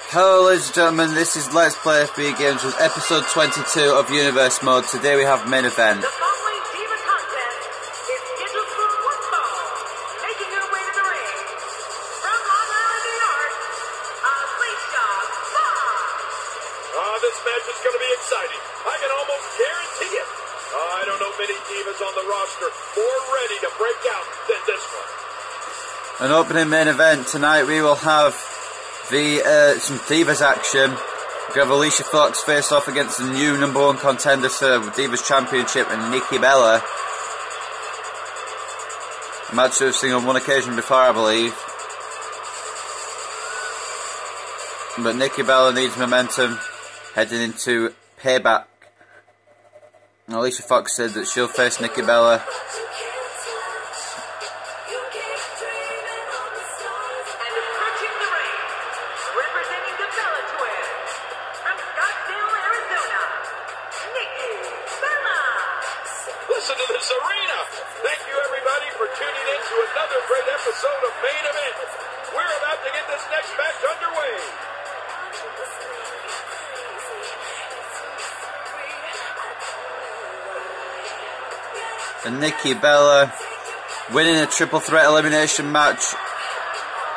Hello ladies and gentlemen, this is Let's Play FB Games with episode 22 of Universe Mode. Today we have main event. The following Diva contest is scheduled for one fall, making her way to the ring. From Long Island, New York, Alicia. This match is going to be exciting. I can almost guarantee it. I don't know many divas on the roster more ready to break out than this one. An opening main event tonight. We will have some Divas action. We have Alicia Fox face off against the new #1 contender for the Divas Championship and Nikki Bella. A match we've seen on one occasion before, I believe. But Nikki Bella needs momentum heading into Payback. Alicia Fox said that she'll face Nikki Bella. Listen to this arena. Thank you, everybody, for tuning in to another great episode of Main Event. We're about to get this next match underway. And Nikki Bella winning a triple threat elimination match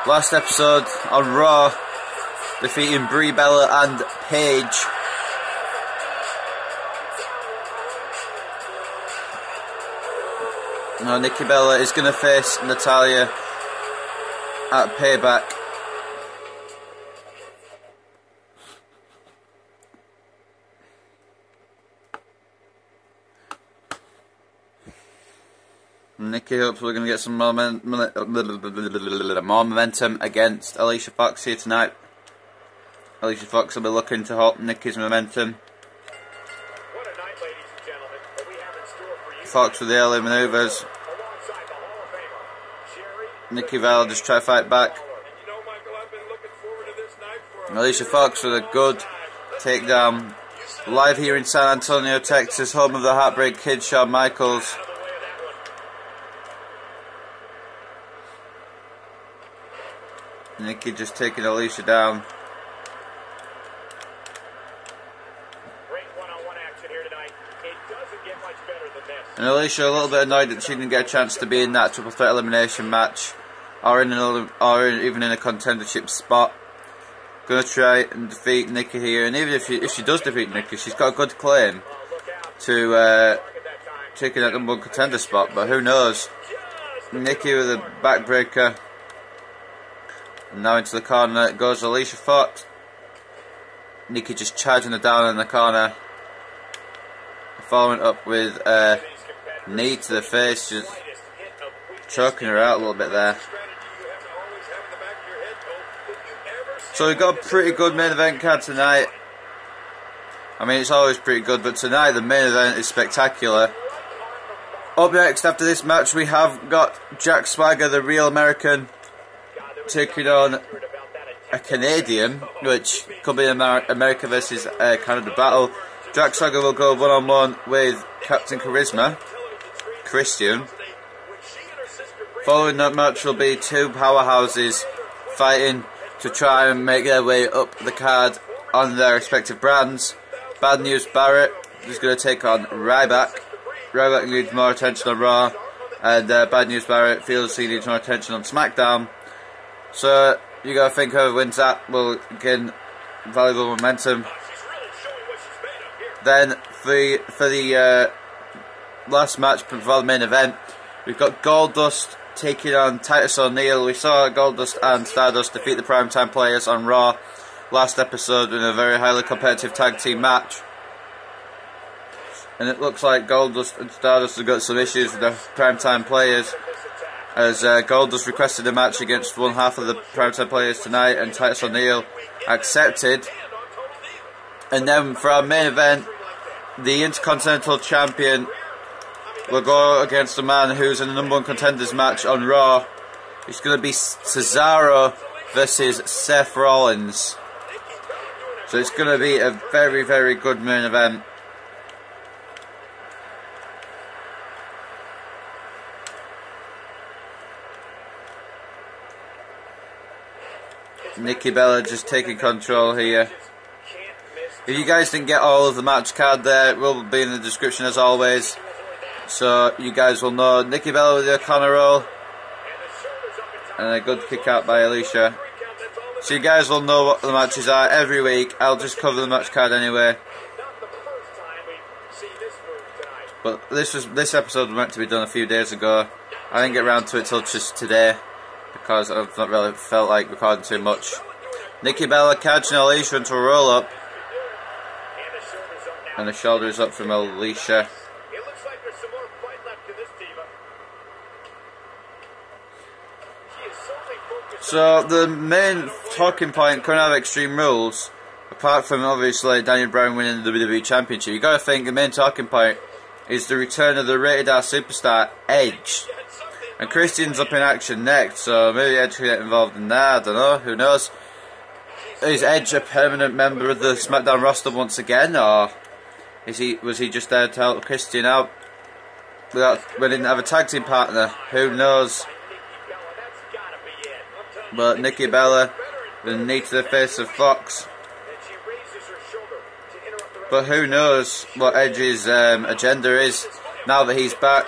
last episode on Raw, defeating Brie Bella and Paige. Now Nikki Bella is going to face Natalya at Payback. Nikki hopes we're going to get some more momentum against Alicia Fox here tonight. Alicia Fox will be looking to halt Nikki's momentum. What a night, ladies and gentlemen. What we have in store for you. Fox with the early maneuvers. Alongside the Hall of Famer, Sherry. Nikki Bella just try to fight back. And you know, Michael, I've been looking forward to this night for Alicia Fox with a good takedown. Live here in San Antonio, Texas, home of the Heartbreak Kid, Shawn Michaels. Nikki just taking Alicia down. Great one-on-one action here tonight. It doesn't get much better than this. And Alicia a little bit annoyed that she didn't get a chance to be in that triple threat elimination match, or even in a contendership spot. Gonna try and defeat Nikki here, and even if she does defeat Nikki, she's got a good claim to taking that #1 contender spot. But who knows? Nikki with a backbreaker. And now into the corner goes Alicia Fox. Nikki just charging her down in the corner. Following up with a knee to the face, just choking her out a little bit there. So we've got a pretty good main event card tonight. I mean, it's always pretty good, but tonight the main event is spectacular. Up next after this match we have got Jack Swagger, the real American, taking on a Canadian, which could be America versus Canada battle. Jack Swagger will go one-on-one with Captain Charisma, Christian. Following that match will be two powerhouses fighting to try and make their way up the card on their respective brands. Bad News Barrett is going to take on Ryback. Ryback needs more attention on Raw, and Bad News Barrett feels he needs more attention on SmackDown. So you gotta think whoever wins that will gain valuable momentum. Then for the last match before the main event, we've got Goldust taking on Titus O'Neil. We saw Goldust and Stardust defeat the Primetime Players on Raw last episode in a very highly competitive tag team match. And it looks like Goldust and Stardust have got some issues with the Primetime Players, as Goldust requested a match against one half of the Primetime Players tonight, and Titus O'Neil accepted. And then for our main event, the Intercontinental Champion will go against a man who's in the #1 contenders match on Raw. It's going to be Cesaro versus Seth Rollins. So it's going to be a very, very good main event. Nikki Bella just taking control here. If you guys didn't get all of the match card there, it will be in the description as always. So you guys will know Nikki Bella with the O'Connor roll. And a good kick out by Alicia. So you guys will know what the matches are every week. I'll just cover the match card anyway. But this episode was meant to be done a few days ago. I didn't get around to it till just today because I've not really felt like recording too much. Nikki Bella catching Alicia into a roll up. And the shoulder is up from Alicia. It looks like there's some more fight left in this diva. She is solely focused. So the main talking point coming out of Extreme Rules, apart from obviously Daniel Bryan winning the WWE Championship, you got to think the main talking point is the return of the Rated R superstar Edge. And Christian's up in action next, so maybe Edge will get involved in that. I don't know. Who knows? Is Edge a permanent member of the SmackDown roster once again, or was he just there to help Christian out? We didn't have a tag team partner. Who knows? But Nikki Bella, the knee to the face of Fox. But who knows what Edge's agenda is now that he's back.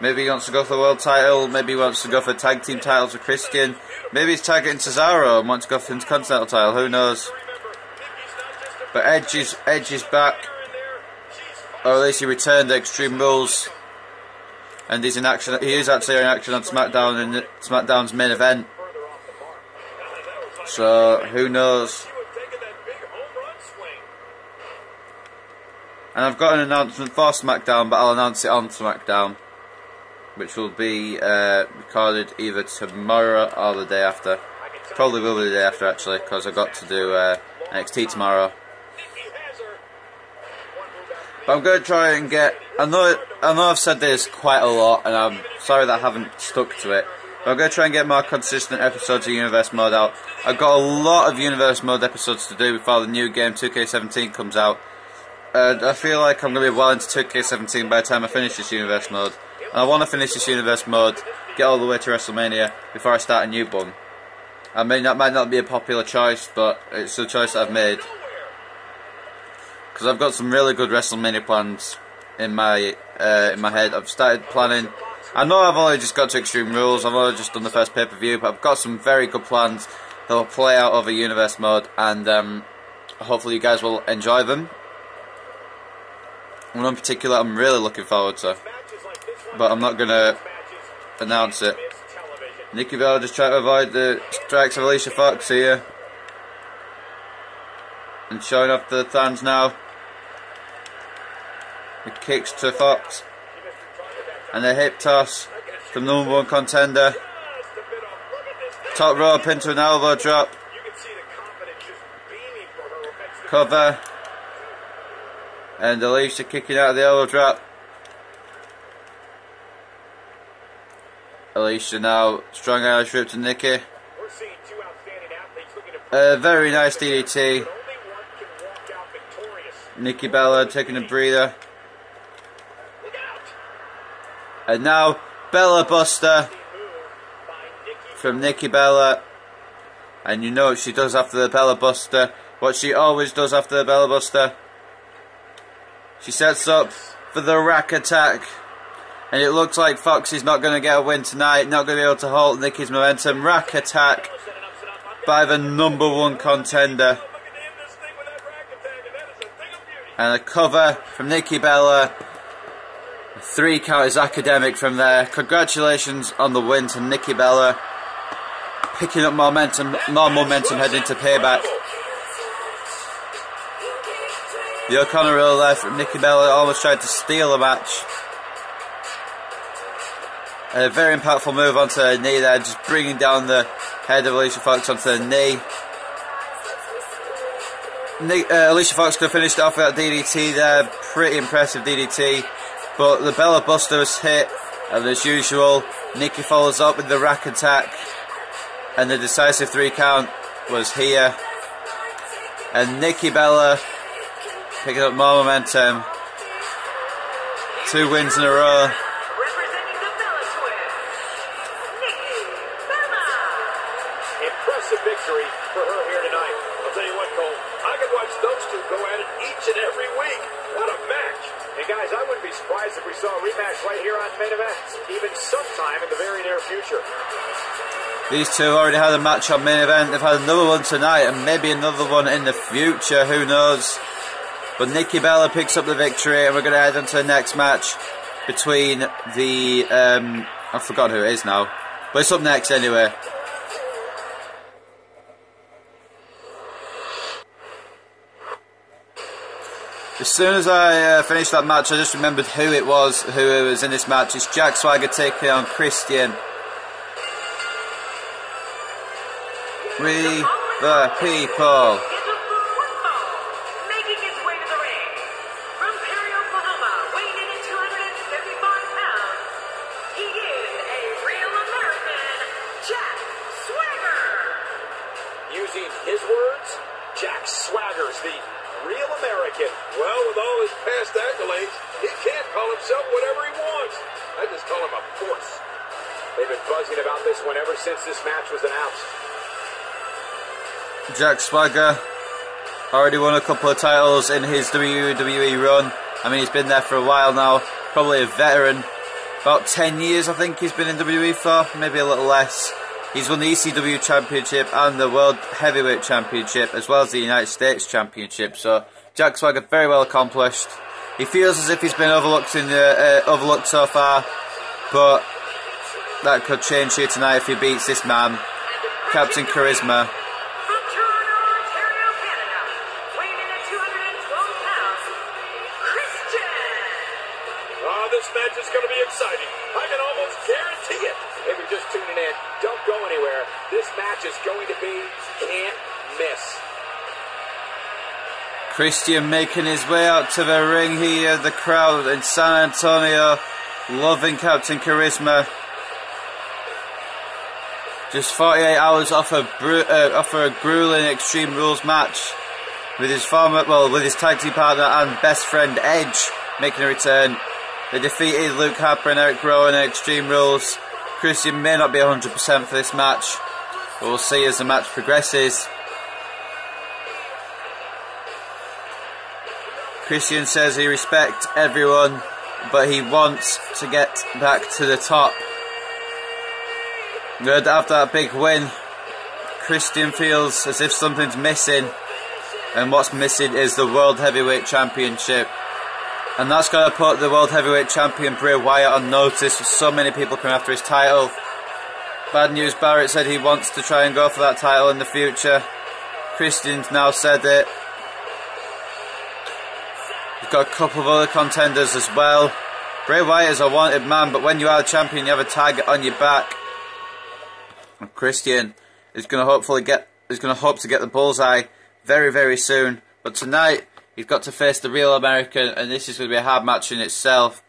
Maybe he wants to go for the world title. Maybe he wants to go for tag team titles with Christian. Maybe he's targeting Cesaro and wants to go for the Intercontinental title. Who knows? But Edge is back. Or at least he returned to Extreme Rules. And he's in action. He is actually in action on SmackDown in SmackDown's main event. So who knows? And I've got an announcement for SmackDown, but I'll announce it on SmackDown, which will be recorded either tomorrow or the day after. Probably will be the day after actually, because I've got to do NXT tomorrow. But I'm going to try and get. I know I've said this quite a lot, and I'm sorry that I haven't stuck to it. But I'm going to try and get more consistent episodes of Universe Mode out. I've got a lot of Universe Mode episodes to do before the new game 2K17 comes out. I feel like I'm going to be well into 2K17 by the time I finish this Universe Mode. And I want to finish this Universe Mode, get all the way to WrestleMania before I start a new one. I mean, that might not be a popular choice, but it's a choice that I've made. Because I've got some really good WrestleMania plans in my head. I've started planning. I know I've only just got to Extreme Rules, I've only just done the first pay-per-view, but I've got some very good plans that will play out over Universe Mode, and hopefully you guys will enjoy them. One in particular I'm really looking forward to, but I'm not going to announce it. Nikki Bella just trying to avoid the strikes of Alicia Fox here. And showing off the fans now. The kicks to Fox. And a hip toss from the #1 contender. Top rope into an elbow drop. Cover. And Alicia kicking out of the elbow drop. Alicia now strong Irish whip to Nikki. A very nice DDT. Nikki Bella taking a breather. And now Bella Buster from Nikki Bella. And you know what she does after the Bella Buster. What she always does after the Bella Buster. She sets up for the rack attack. And it looks like Fox is not going to get a win tonight. Not going to be able to halt Nikki's momentum. Rack attack by the #1 contender. And a cover from Nikki Bella. A 3 count is academic from there. Congratulations on the win to Nikki Bella. Picking up more momentum heading into Payback. The O'Connor roll there from Nikki Bella, almost tried to steal a match. A very impactful move onto her knee there, just bringing down the head of Alicia Fox onto her knee. Alicia Fox could have finished it off with that DDT there, pretty impressive DDT. But the Bella Buster was hit, and as usual, Nikki follows up with the rack attack. And the decisive 3 count was here. And Nikki Bella picking up more momentum. 2 wins in a row. Representing the Bella Twins, Nikki Bella. Impressive victory for as if we saw a rematch right here on Main Event, even sometime in the very near future. These two already had a match on Main Event. They've had another one tonight and maybe another one in the future. Who knows? But Nikki Bella picks up the victory, and we're going to head on to the next match between the... I forgot who it is now. But it's up next anyway. As soon as I finished that match, I just remembered who it was in this match. It's Jack Swagger taking on Christian. We the people. Making his way to the ring, from Perry, Oklahoma, weighing in at 275 pounds, he is a real American, Jack Swagger. Using his words, Jack Swagger's the real American. Well, with all his past accolades, he can't call himself whatever he wants. I just call him a force. They've been buzzing about this one ever since this match was announced. Jack Swagger already won a couple of titles in his WWE run. I mean, he's been there for a while now. Probably a veteran. About 10 years, I think he's been in WWE for. Maybe a little less. He's won the ECW Championship and the World Heavyweight Championship, as well as the United States Championship. So, Jack Swagger, very well accomplished. He feels as if he's been overlooked so far, but that could change here tonight if he beats this man, Captain Charisma. From Toronto, Ontario, Canada, weighing in at 212 pounds, Christian. This match is going to be exciting. I can almost guarantee it. If you're just tuning in, don't go anywhere. This match is going to be can't miss. Christian making his way out to the ring here. The crowd in San Antonio loving Captain Charisma. Just 48 hours off a grueling Extreme Rules match with his with his tag team partner and best friend Edge making a return. They defeated Luke Harper and Eric Rowan in Extreme Rules. Christian may not be 100% for this match, but we'll see as the match progresses. Christian says he respects everyone, but he wants to get back to the top. Good, after that big win, Christian feels as if something's missing, and what's missing is the World Heavyweight Championship. And that's going to put the World Heavyweight Champion Bray Wyatt on notice, with so many people coming after his title. Bad news, Barrett said he wants to try and go for that title in the future. Christian's now said it. We've got a couple of other contenders as well. Bray Wyatt is a wanted man, but when you are a champion, you have a target on your back. And Christian is going to hope to get the bullseye very, very soon. But tonight, he's got to face the real American, and this is going to be a hard match in itself.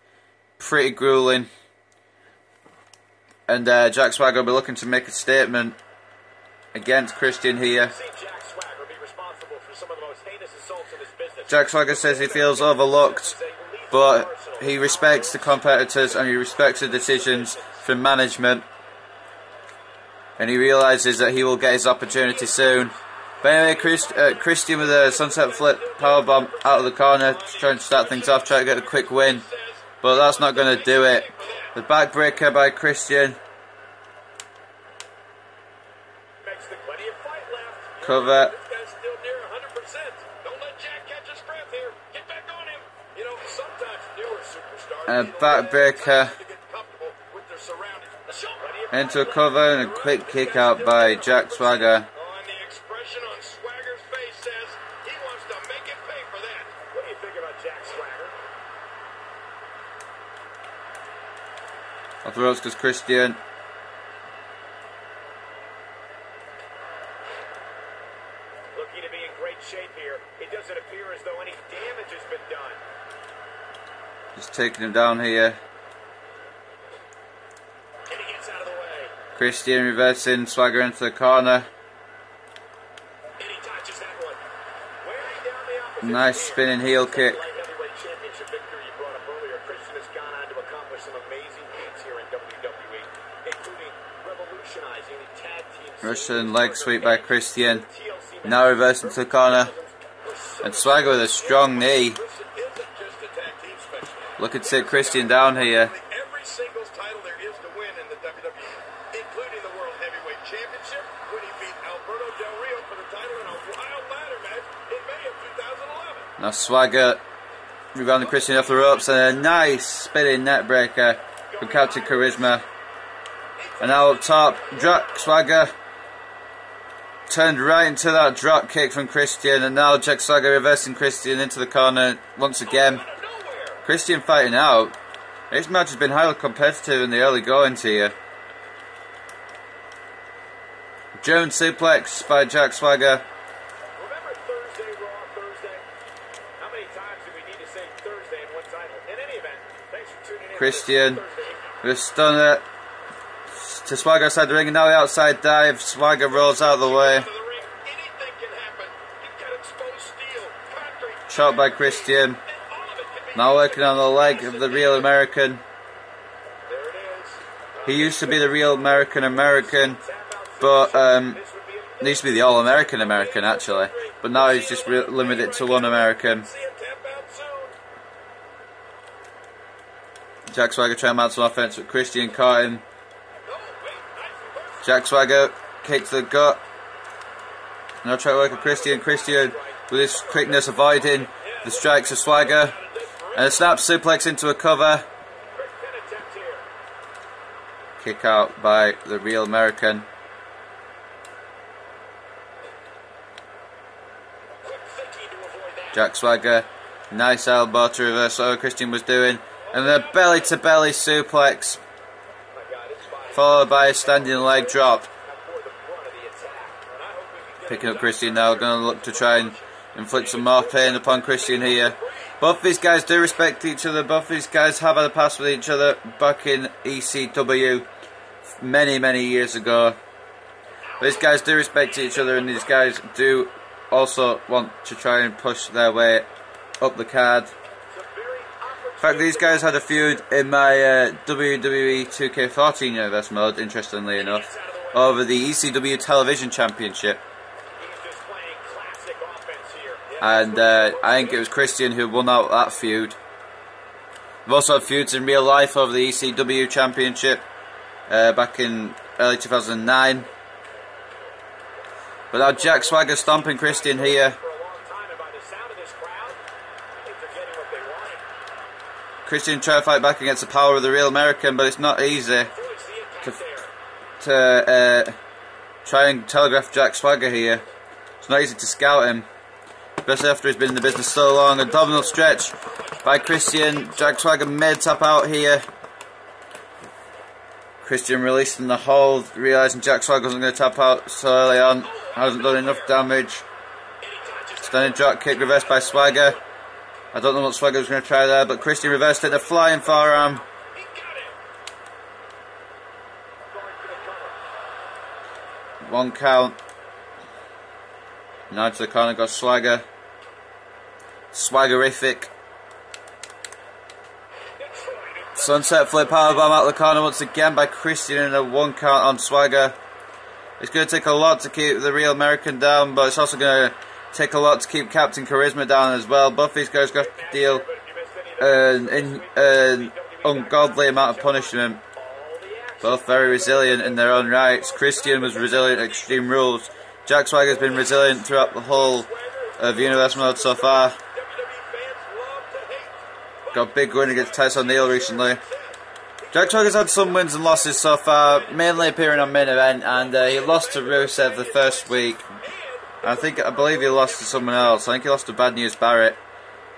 Pretty grueling. And Jack Swagger will be looking to make a statement against Christian here. Jack Swagger says he feels overlooked, but he respects the competitors and he respects the decisions from management. And he realises that he will get his opportunity soon. But anyway, Christian with a sunset flip powerbomb out of the corner, trying to start things off, trying to get a quick win. But that's not going to do it. The backbreaker by Christian. Cover. And a backbreaker. Into a cover and a quick kick out by Jack Swagger. Off the ropes goes Christian. Looking to be in great shape here. It doesn't appear as though any damage has been done. Just taking him down here. And he gets out of the way. Christian reversing Swagger into the corner. And he touches that one. Wearing down the opposite Nice spinning heel kick. heavyweight championship victory you brought up earlier. Christian has gone on to accomplish some amazing feats here in WWE, including revolutionizing the tag team. Russian leg sweep by Christian. Now reversing to the corner. And Swagger with a strong knee. This isn't just a tag team special. Looking to take Christian down here. Every singles title there is to win in the WWE, including the World Heavyweight Championship, when he beat Alberto Del Rio for the title in a wild ladder match in May of 2011. Now Swagger rebounding Christian off the ropes, and a nice spinning net breaker from Captain Charisma. And now up top, Jack Swagger turned right into that drop kick from Christian, and now Jack Swagger reversing Christian into the corner once again. Christian fighting out. This match has been highly competitive in the early goings here. German suplex by Jack Swagger. Remember Thursday, Raw Thursday? How many times do we need to say Thursday in one title? In any event, thanks for tuning in. Christian with a stunner to Swagger outside the ring, and now the outside dive. Swagger rolls out of the way. Shot by Christian. Now working on the leg of the Real American. He used to be the Real American, but he used to be the All American actually. But now he's just limited to one American. Jack Swagger trying to mount some offense, but Christian caught him. Jack Swagger kick to the gut. Now try to work with Christian. Christian with his quickness avoiding the strikes of Swagger. And a snap suplex into a cover. Kick out by the Real American. Jack Swagger, nice elbow to reverse what Christian was doing. And a belly to belly suplex, followed by a standing leg drop. Picking up Christian now, going to look to try and inflict some more pain upon Christian here. Both these guys do respect each other. Both these guys have had a past with each other back in ECW many years ago. These guys do respect each other, and these guys do also want to try and push their way up the card. In fact, these guys had a feud in my WWE 2K14 Universe mode, interestingly enough, over the ECW Television Championship. And I think it was Christian who won out that feud. We've also had feuds in real life over the ECW Championship back in early 2009. But now Jack Swagger stomping Christian here. Christian trying to fight back against the power of the Real American, but it's not easy to try and telegraph Jack Swagger here. It's not easy to scout him, especially after he's been in the business so long. Abdominal stretch by Christian. Jack Swagger may tap out here. Christian releasing the hold, realising Jack Swagger wasn't going to tap out so early on. Hasn't done enough damage. Standing drop kick reversed by Swagger. I don't know what Swagger was going to try there, but Christian reversed it. A flying forearm. One count. Now to the corner goes Swagger. Swaggerific. Sunset flip powerbomb out of the corner once again by Christian, and a one count on Swagger. It's going to take a lot to keep the Real American down, but it's also going to take a lot to keep Captain Charisma down as well. Both these guys got to deal an ungodly amount of punishment. Both very resilient in their own rights. Christian was resilient at Extreme Rules. Jack Swagger's been resilient throughout the whole of Universe Mode so far. Got a big win against Titus O'Neil recently. Jack Swagger's had some wins and losses so far, mainly appearing on main event, and he lost to Rusev the first week. I believe he lost to someone else. I think he lost to Bad News Barrett.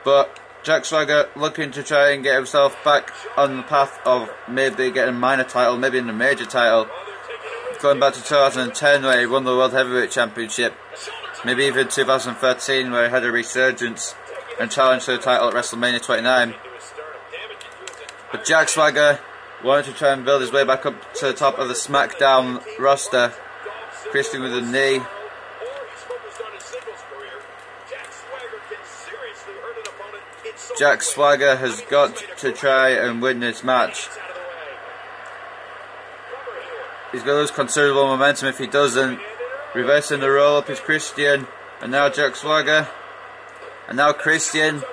But Jack Swagger looking to try and get himself back on the path of maybe getting a minor title, maybe in a major title. Going back to 2010 where he won the World Heavyweight Championship. Maybe even 2013 where he had a resurgence and challenged for the title at WrestleMania 29. But Jack Swagger wanted to try and build his way back up to the top of the SmackDown roster. Christian with a knee. Jack Swagger has got to try and win this match. He's going to lose considerable momentum if he doesn't. Reversing the roll up is Christian. And now Jack Swagger. And now Christian.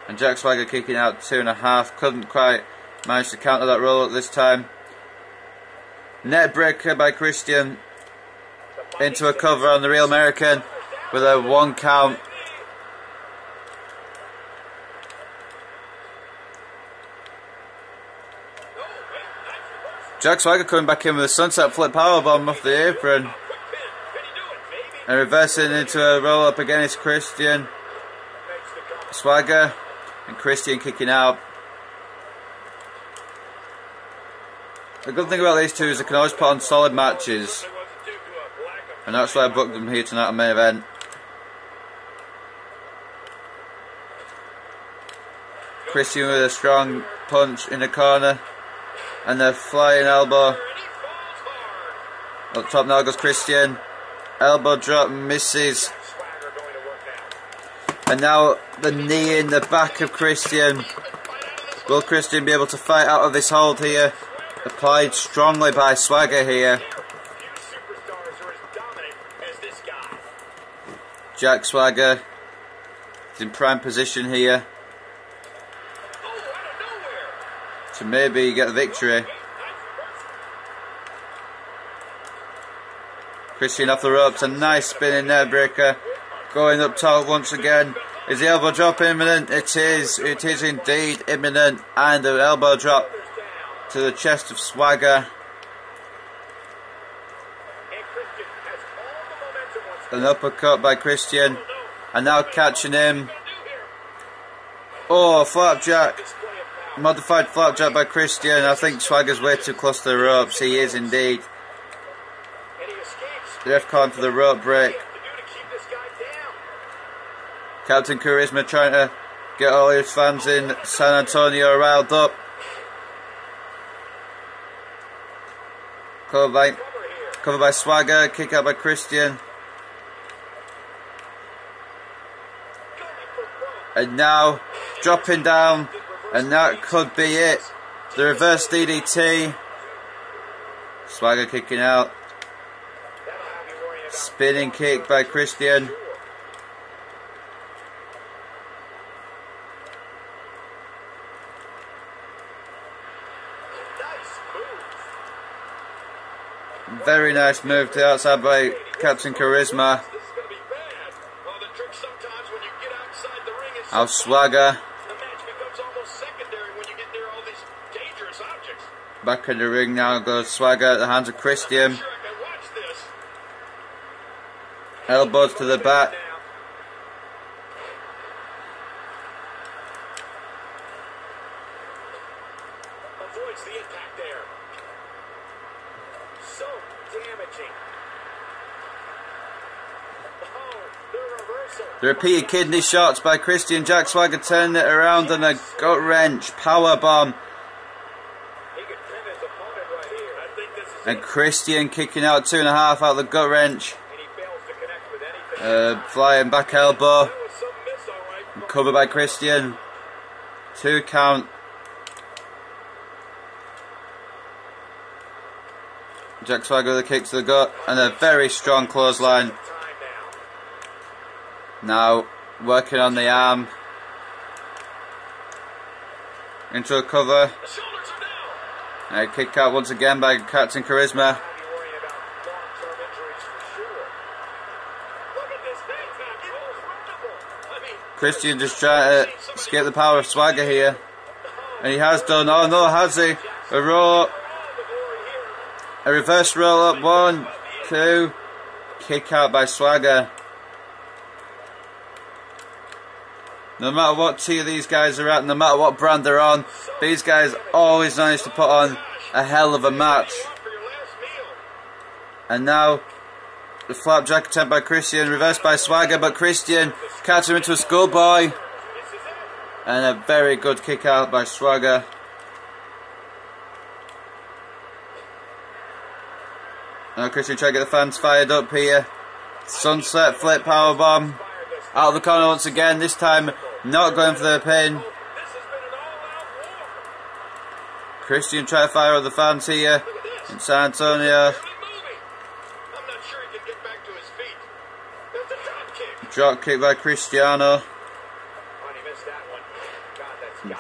And Jack Swagger kicking out 2.5. Couldn't quite manage to counter that roll up this time. Net breaker by Christian into a cover on the Real American with a 1 count. Jack Swagger coming back in with a sunset flip powerbomb off the apron. And reversing into a roll up against Christian. Swagger and Christian kicking out. The good thing about these two is they can always put on solid matches. And that's why I booked them here tonight on main event. Christian with a strong punch in the corner. And the flying elbow. Up top now goes Christian. Elbow drop misses. And now the knee in the back of Christian. Will Christian be able to fight out of this hold here? Applied strongly by Swagger here. Jack Swagger is in prime position here to maybe get the victory. Christian off the ropes, a nice spinning net breaker. Going up top once again. Is the elbow drop imminent? It is indeed imminent. And an elbow drop to the chest of Swagger. An uppercut by Christian. And now catching him. Oh, flapjack. Modified flapjack by Christian. I think Swagger's way too close to the ropes. He is indeed. The ref calling for the rope break. Captain Charisma trying to get all his fans in San Antonio riled up. Covered by Swagger. Kick out by Christian. And now dropping down. And that could be it. The reverse DDT. Swagger kicking out. Spinning kick by Christian. Very nice move to the outside by Captain Charisma. Now Swagger. Back in the ring now goes Swagger at the hands of Christian. Elbows to the back. Avoids the impact there. So damaging. Oh, the reversal. The repeated kidney shots by Christian. Jack Swagger turning it around and a gut wrench power bomb. And Christian kicking out 2.5 out the gut wrench. Flying back elbow. Covered by Christian. 2 count. Jack Swagger with a kick to the gut. And a very strong clothesline. Now working on the arm. Into a cover. Kick out once again by Captain Charisma. Christian just trying to escape the power of Swagger here. And he has done. Oh no, has he? A roll. A reverse roll up. 1, 2. Kick out by Swagger. No matter what tier these guys are at, no matter what brand they're on, these guys always manage to put on a hell of a match. And now, the flapjack attempt by Christian, reversed by Swagger, but Christian catches him into a schoolboy. And a very good kick out by Swagger. Now Christian trying to get the fans fired up here. Sunset flip powerbomb. Out of the corner once again, this time not going for the pin. Christian trying to fire up the fans here in San Antonio. Drop kick by Cristiano.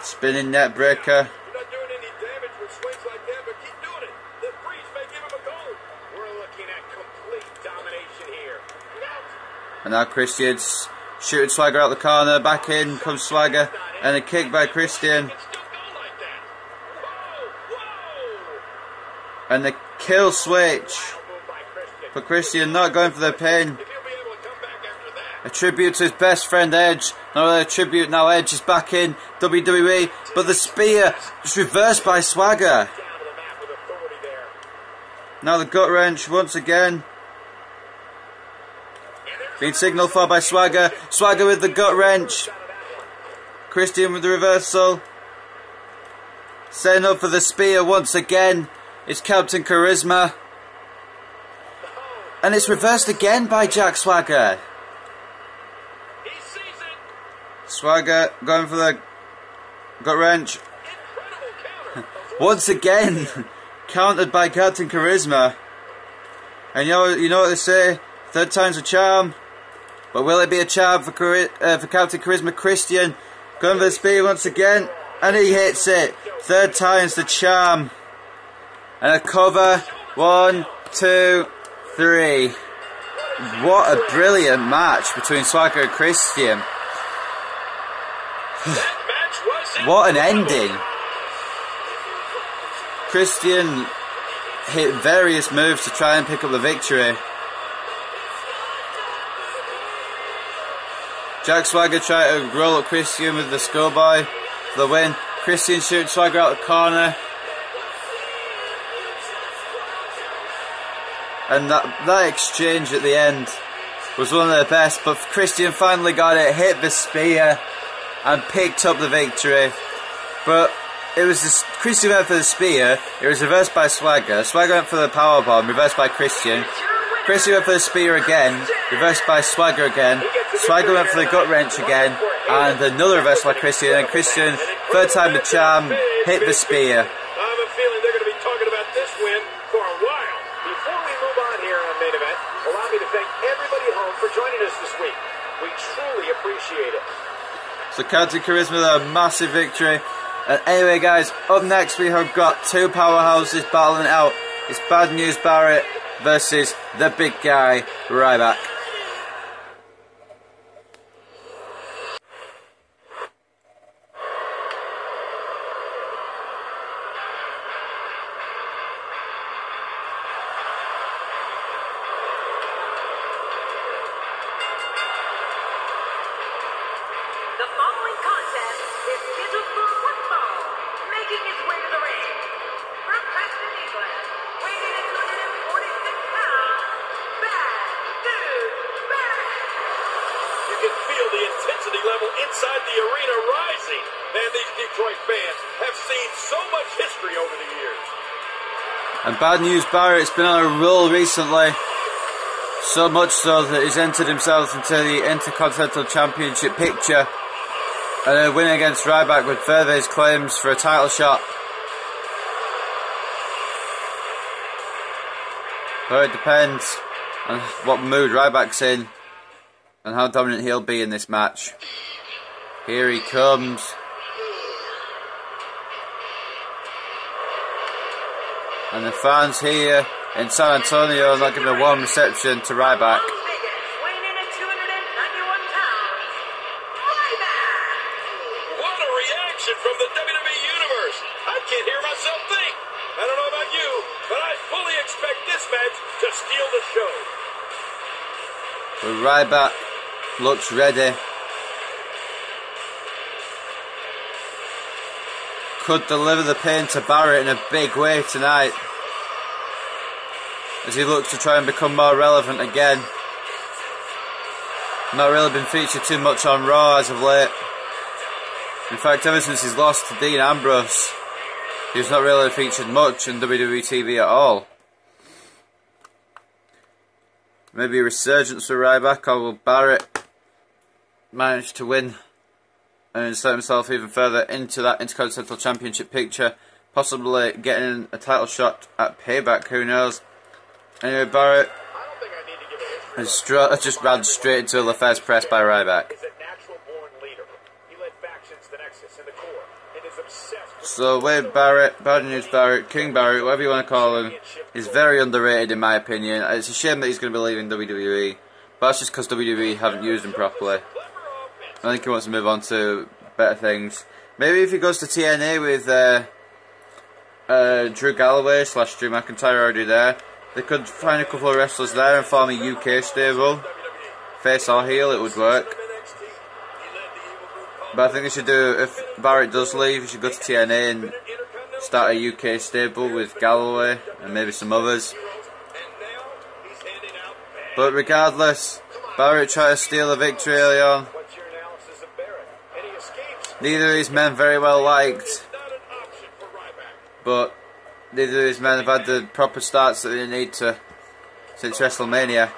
Spinning net breaker. You're not doing any damage with swings like that, but keep doing it. The freeze may give him a goal. We're looking at complete domination here. And now Christian's shooting Swagger out the corner. Back in comes Swagger. And a kick by Christian. And the kill switch. But Christian not going for the pin. A tribute to his best friend Edge. Not a tribute, now Edge is back in WWE. But the spear is reversed by Swagger. Now the gut wrench once again. Being signalled for by Swagger. Swagger with the gut wrench. Christian with the reversal. Setting up for the spear once again. It's Captain Charisma. And it's reversed again by Jack Swagger. Swagger going for the gut wrench. Once again, countered by Captain Charisma. And you know what they say, third time's a charm. But will it be a charm for Captain Charisma? Christian going for the spear once again, and he hits it. Third time's the charm. And a cover. 1, 2, 3. What a brilliant match between Swagger and Christian. What an ending. Christian hit various moves to try and pick up the victory. Jack Swagger tried to roll up Christian with the schoolboy for the win. Christian shoots Swagger out the corner. And that exchange at the end was one of the best, but Christian finally got it, hit the spear and picked up the victory. But it was Christian went for the spear, it was reversed by Swagger. Swagger went for the powerbomb, reversed by Christian. Christian went for the spear again, reversed by Swagger again. Swagger went for the gut wrench again, and another reversal by Christian. And Christian, third time the charm, hit the spear. I have a feeling they're going to be talking about this win for a while. Before we move on here on Main Event, allow me to thank everybody at home for joining us this week. We truly appreciate it. So Captain Charisma with a massive victory. And anyway guys, up next we have got two powerhouses battling it out. It's Bad News Barrett versus the big guy Ryback. The following contest is scheduled for one fall, making his way to the ring. From Preston, England, weighing in at 246 pounds, Bad News Barrett. You can feel the intensity level inside the arena rising. Man, these Detroit fans have seen so much history over the years. And Bad News Barrett's been on a roll recently. So much so that he's entered himself into the Intercontinental Championship picture. And a win against Ryback would further his claims for a title shot. But it depends on what mood Ryback's in and how dominant he'll be in this match. Here he comes. And the fans here in San Antonio are not giving a warm reception to Ryback. Weighing in at 291 pounds, Ryback. What a reaction from the WWE Universe. I can't hear myself think. I don't know about you, but I fully expect this match to steal the show. But Ryback looks ready. Could deliver the pin to Barrett in a big way tonight, as he looks to try and become more relevant again. Not really been featured too much on Raw as of late. In fact, ever since his loss to Dean Ambrose, he's not really featured much on WWE TV at all. Maybe a resurgence for Ryback, or will Barrett manage to win and insert himself even further into that Intercontinental Championship picture, possibly getting a title shot at Payback, who knows. Anyway, Barrett has just ran straight into the first press by Ryback. He's a natural born leader. He led factions So Wade Barrett, Bad News Barrett, King Barrett, whatever you want to call him, is very underrated in my opinion. It's a shame that he's going to be leaving WWE, but that's just because WWE haven't used him properly. I think he wants to move on to better things. Maybe if he goes to TNA with Drew Galloway / Drew McIntyre already there, they could find a couple of wrestlers there and form a UK stable. Face or heel, it would work. But I think they should do, if Barrett does leave, he should go to TNA and start a UK stable with Galloway and maybe some others. But regardless, Barrett tried to steal a victory early on. Neither of these men very well liked, but neither of these men have had the proper starts that they need to since WrestleMania.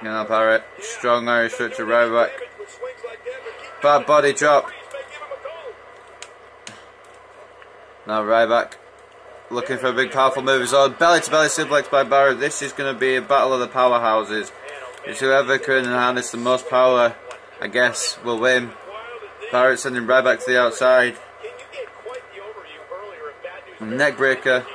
Now Barrett, strong Irish foot to Ryback. Bad body drop. Now Ryback looking for a big powerful move as well. Belly to belly suplex by Barrett. This is going to be a battle of the powerhouses. It's whoever can harness the most power, I guess, will win. Barrett sending Ryback to the outside. Neck breaker.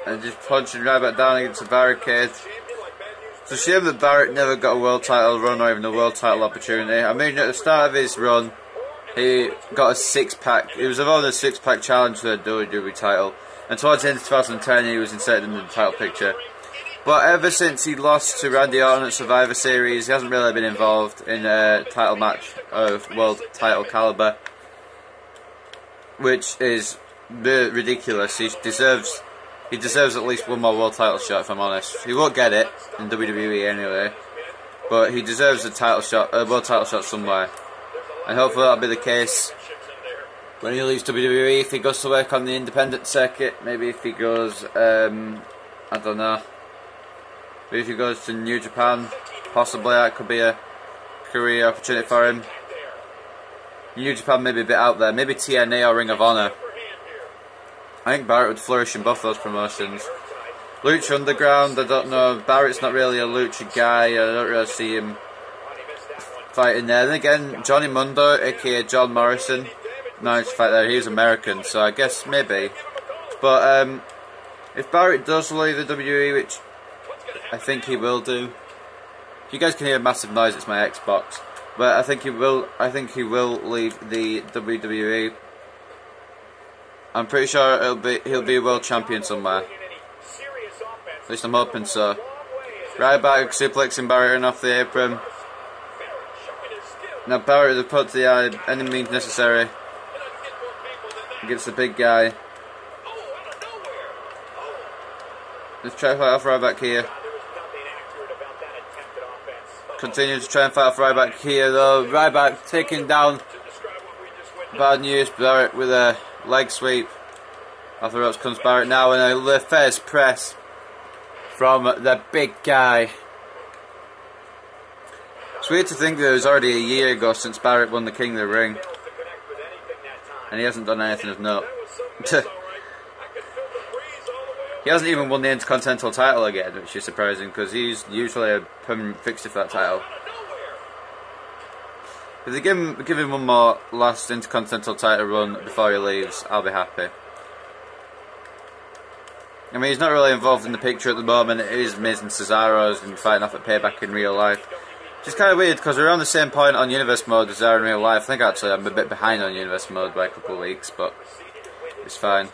And just punching Ryback down against the barricade. It's a shame that Barrett never got a world title run or even a world title opportunity. I mean, at the start of his run, he got a 6-pack. He was involved in a 6-pack challenge for the WWE title. And towards the end of 2010, he was inserted in the title picture. But ever since he lost to Randy Orton at Survivor Series, he hasn't really been involved in a title match of world title caliber. Which is ridiculous. He deserves at least one more world title shot, if I'm honest. He won't get it in WWE anyway, but he deserves a title shot, a world title shot somewhere. And hopefully that'll be the case when he leaves WWE. If he goes to work on the independent circuit, maybe if he goes, I don't know. Maybe if he goes to New Japan, possibly that could be a career opportunity for him. New Japan may be a bit out there, maybe TNA or Ring of Honor. I think Barrett would flourish in both those promotions. Lucha Underground, I don't know. Barrett's not really a Lucha guy. I don't really see him fighting there. Then again, Johnny Mundo, aka John Morrison, managed to fight there. He was American, so I guess maybe. But if Barrett does leave the WWE, which I think he will do. If you guys can hear a massive noise, it's my Xbox. But I think he will. I think he will leave the WWE. I'm pretty sure he'll be a world champion somewhere. At least I'm hoping so. Ryback suplexing Barrett off the apron. Now Barrett is put to the eye, any means necessary. Against the big guy. Let's try to fight off Ryback here. Continue to try and fight off Ryback here though. Ryback taking down Bad News Barrett with a leg sweep. Off the ropes comes Barrett now, and a first press from the big guy. It's weird to think that it was already a year ago since Barrett won the King of the Ring, and he hasn't done anything of note. He hasn't even won the Intercontinental title again, which is surprising because he's usually a permanent fixture for that title. If they give him one more last Intercontinental title run before he leaves, I'll be happy. I mean, he's not really involved in the picture at the moment. It is Miz and Cesaro's and fighting off at Payback in real life. Which is kind of weird because we're on the same point on Universe Mode as they are in real life. I think actually I'm a bit behind on Universe Mode by a couple of weeks, but it's fine.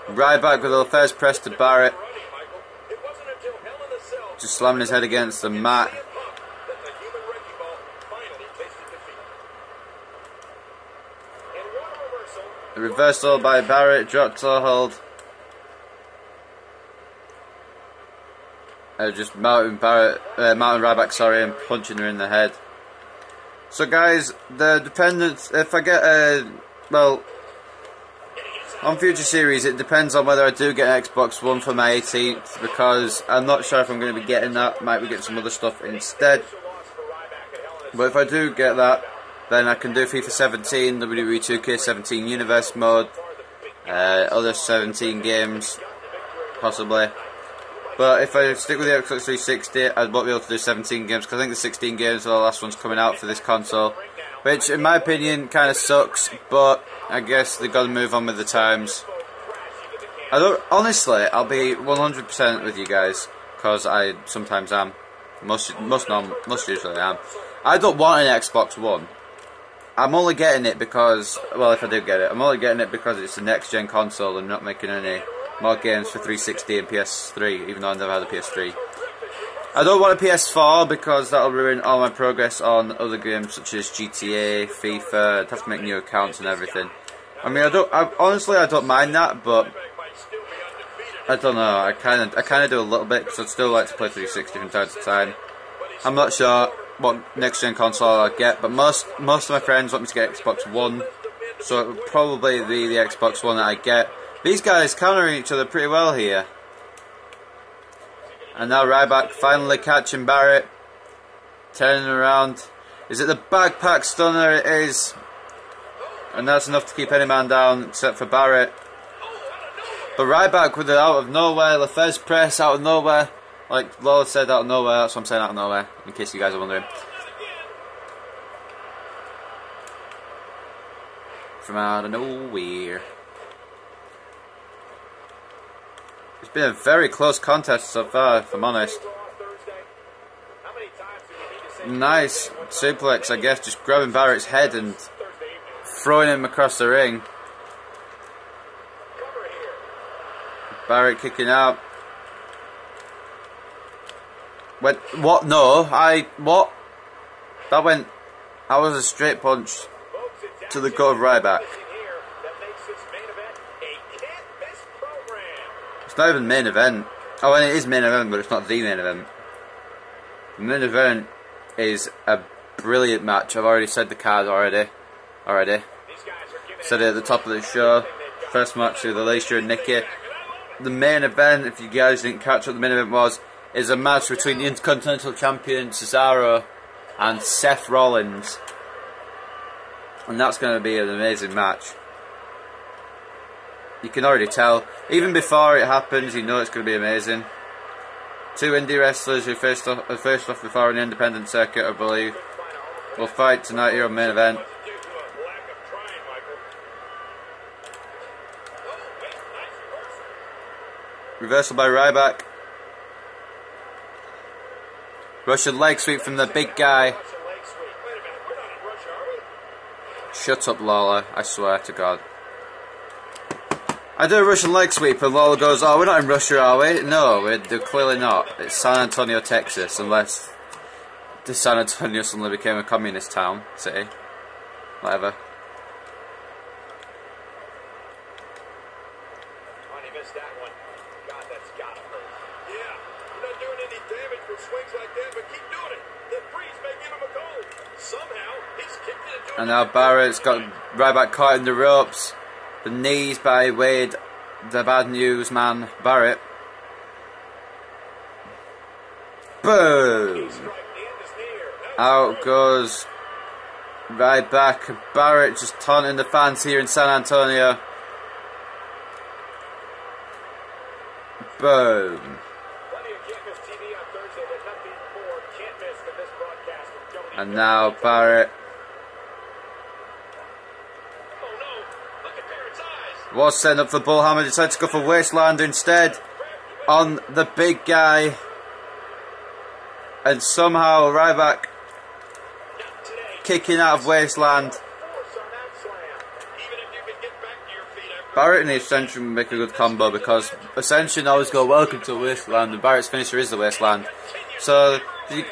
Ryback with a first press to Barrett. Just slamming his head against the mat. A reversal by Barrett, drop toe hold. Just mounting Ryback, sorry, and punching her in the head. So guys, the dependence, if I get well, on future series it depends on whether I do get an Xbox One for my 18th, because I'm not sure if I'm going to be getting that. Might be getting some other stuff instead. But if I do get that, Then I can do FIFA 17, WWE 2K17 Universe mode, other 17 games, possibly. But if I stick with the Xbox 360, I won't be able to do 17 games, because I think the 16 games are the last ones coming out for this console. Which, in my opinion, kind of sucks, but I guess they've got to move on with the times. Honestly, I'll be 100% with you guys, because I sometimes am. Most usually am. I don't want an Xbox One. I'm only getting it because, well, if I do get it, I'm only getting it because it's a next-gen console and not making any more games for 360 and PS3, even though I've never had a PS3. I don't want a PS4 because that'll ruin all my progress on other games such as GTA, FIFA. I'd have to make new accounts and everything. I mean, honestly, I don't mind that, but I don't know. I kind of do a little bit because I'd still like to play 360 from time to time. I'm not sure what next gen console I'll get, but most of my friends want me to get Xbox One, so it would probably be the Xbox One that I get. These guys countering each other pretty well here. And now Ryback finally catching Barrett, turning around. Is it the backpack stunner? It is. And that's enough to keep any man down except for Barrett. But Ryback with it out of nowhere, Lefebvre's press out of nowhere. Like Lola said, out of nowhere, that's what I'm saying, out of nowhere, in case you guys are wondering. From out of nowhere. It's been a very close contest so far, if I'm honest. Nice suplex, I guess, just grabbing Barrett's head and throwing him across the ring. Barrett kicking out. What? No, what? That was a straight punch to the gut of Ryback. It's not even main event. Oh, and it is main event, but it's not the main event. The main event is a brilliant match. I've already said the card already. Said it at the top of the show. First match with Alicia and Nikki. The main event, if you guys didn't catch what the main event was, is a match between the Intercontinental Champion Cesaro and Seth Rollins. And that's going to be an amazing match. You can already tell. Even before it happens, you know it's going to be amazing. Two indie wrestlers who faced off before on the independent circuit, I believe, will fight tonight here on main event. Reversal by Ryback. Russian leg sweep from the big guy. Shut up, Lola, I swear to God. I do a Russian leg sweep and Lola goes, oh, we're not in Russia, are we? No, we're clearly not. It's San Antonio, Texas, unless the San Antonio suddenly became a communist town, city. Whatever. And now Barrett's got Ryback caught in the ropes. The knees by Wade, the bad news man, Barrett. Boom! Out goes Ryback. Barrett just taunting the fans here in San Antonio. Boom! And now Barrett was setting up for Bullhammer, decided to go for Wasteland instead on the big guy. And somehow Ryback kicking out of Wasteland. Barrett and the Ascension make a good combo because Ascension always go welcome to Wasteland and Barrett's finisher is the Wasteland. So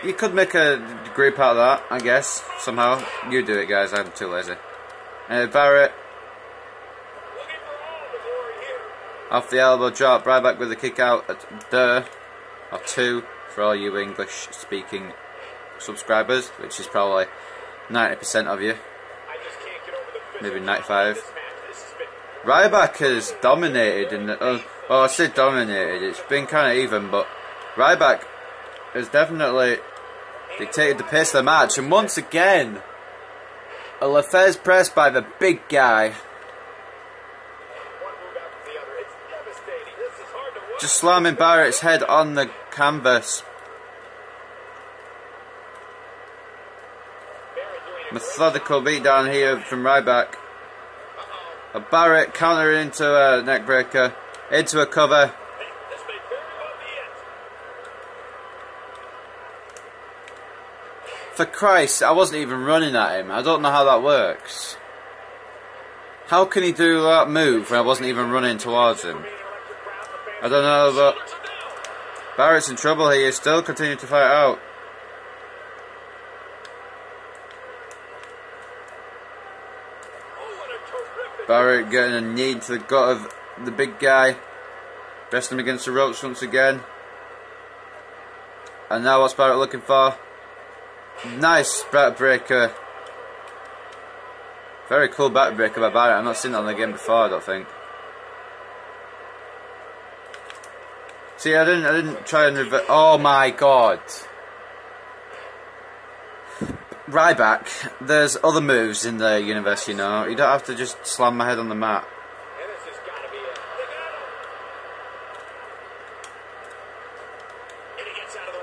you could make a group out of that, I guess, somehow. You do it, guys, I'm too lazy. Barrett off the elbow drop, Ryback with a kick out at or two for all you English speaking subscribers, which is probably 90% of you, maybe 95. Ryback has dominated in the, well, I say dominated, it's been kind of even, but Ryback has definitely dictated the pace of the match, and once again A Lefez press by the big guy. Just slamming Barrett's head on the canvas. Methodical beatdown here from Ryback. A Barrett countering into a neckbreaker. Into a cover. For Christ, I wasn't even running at him. I don't know how that works. How can he do that move when I wasn't even running towards him? I don't know, but Barrett's in trouble here. He's still continuing to fight out. Barrett getting a knee to the gut of the big guy. Pressing him against the ropes once again. And now what's Barrett looking for? Nice backbreaker. Very cool backbreaker by Barrett. I've not seen that on the game before, I don't think. See, I didn't try and revert. Oh my god. Ryback, there's other moves in the universe, you know. You don't have to just slam my head on the mat.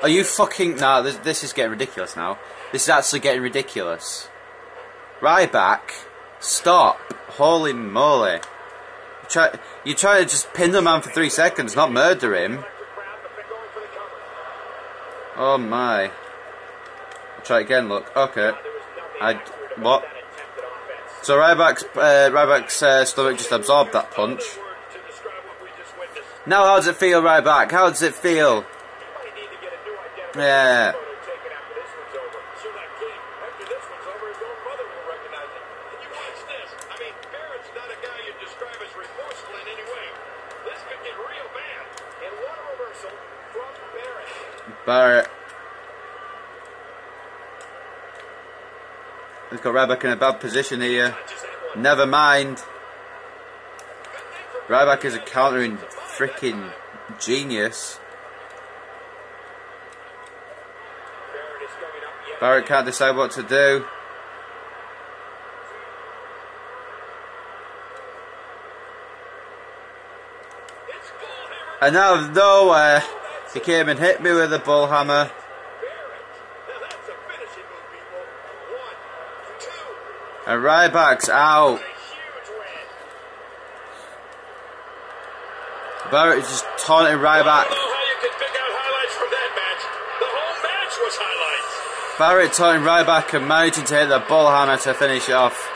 Are you fucking... Nah, this is getting ridiculous now. This is actually getting ridiculous. Ryback, stop. Holy moly. You try to just pin the man for 3 seconds, not murder him. Oh my. I'll try again, look. Okay. What? So Ryback's stomach just absorbed that punch. Now how does it feel, Ryback? How does it feel? Yeah. Barrett. He's got Ryback in a bad position here. Never mind. Ryback is a countering freaking genius. Barrett can't decide what to do. And out of nowhere, he came and hit me with a bull hammer. And Ryback's out. Barrett is just taunting Ryback. Barrett taunting Ryback and managing to hit the bull hammer to finish it off.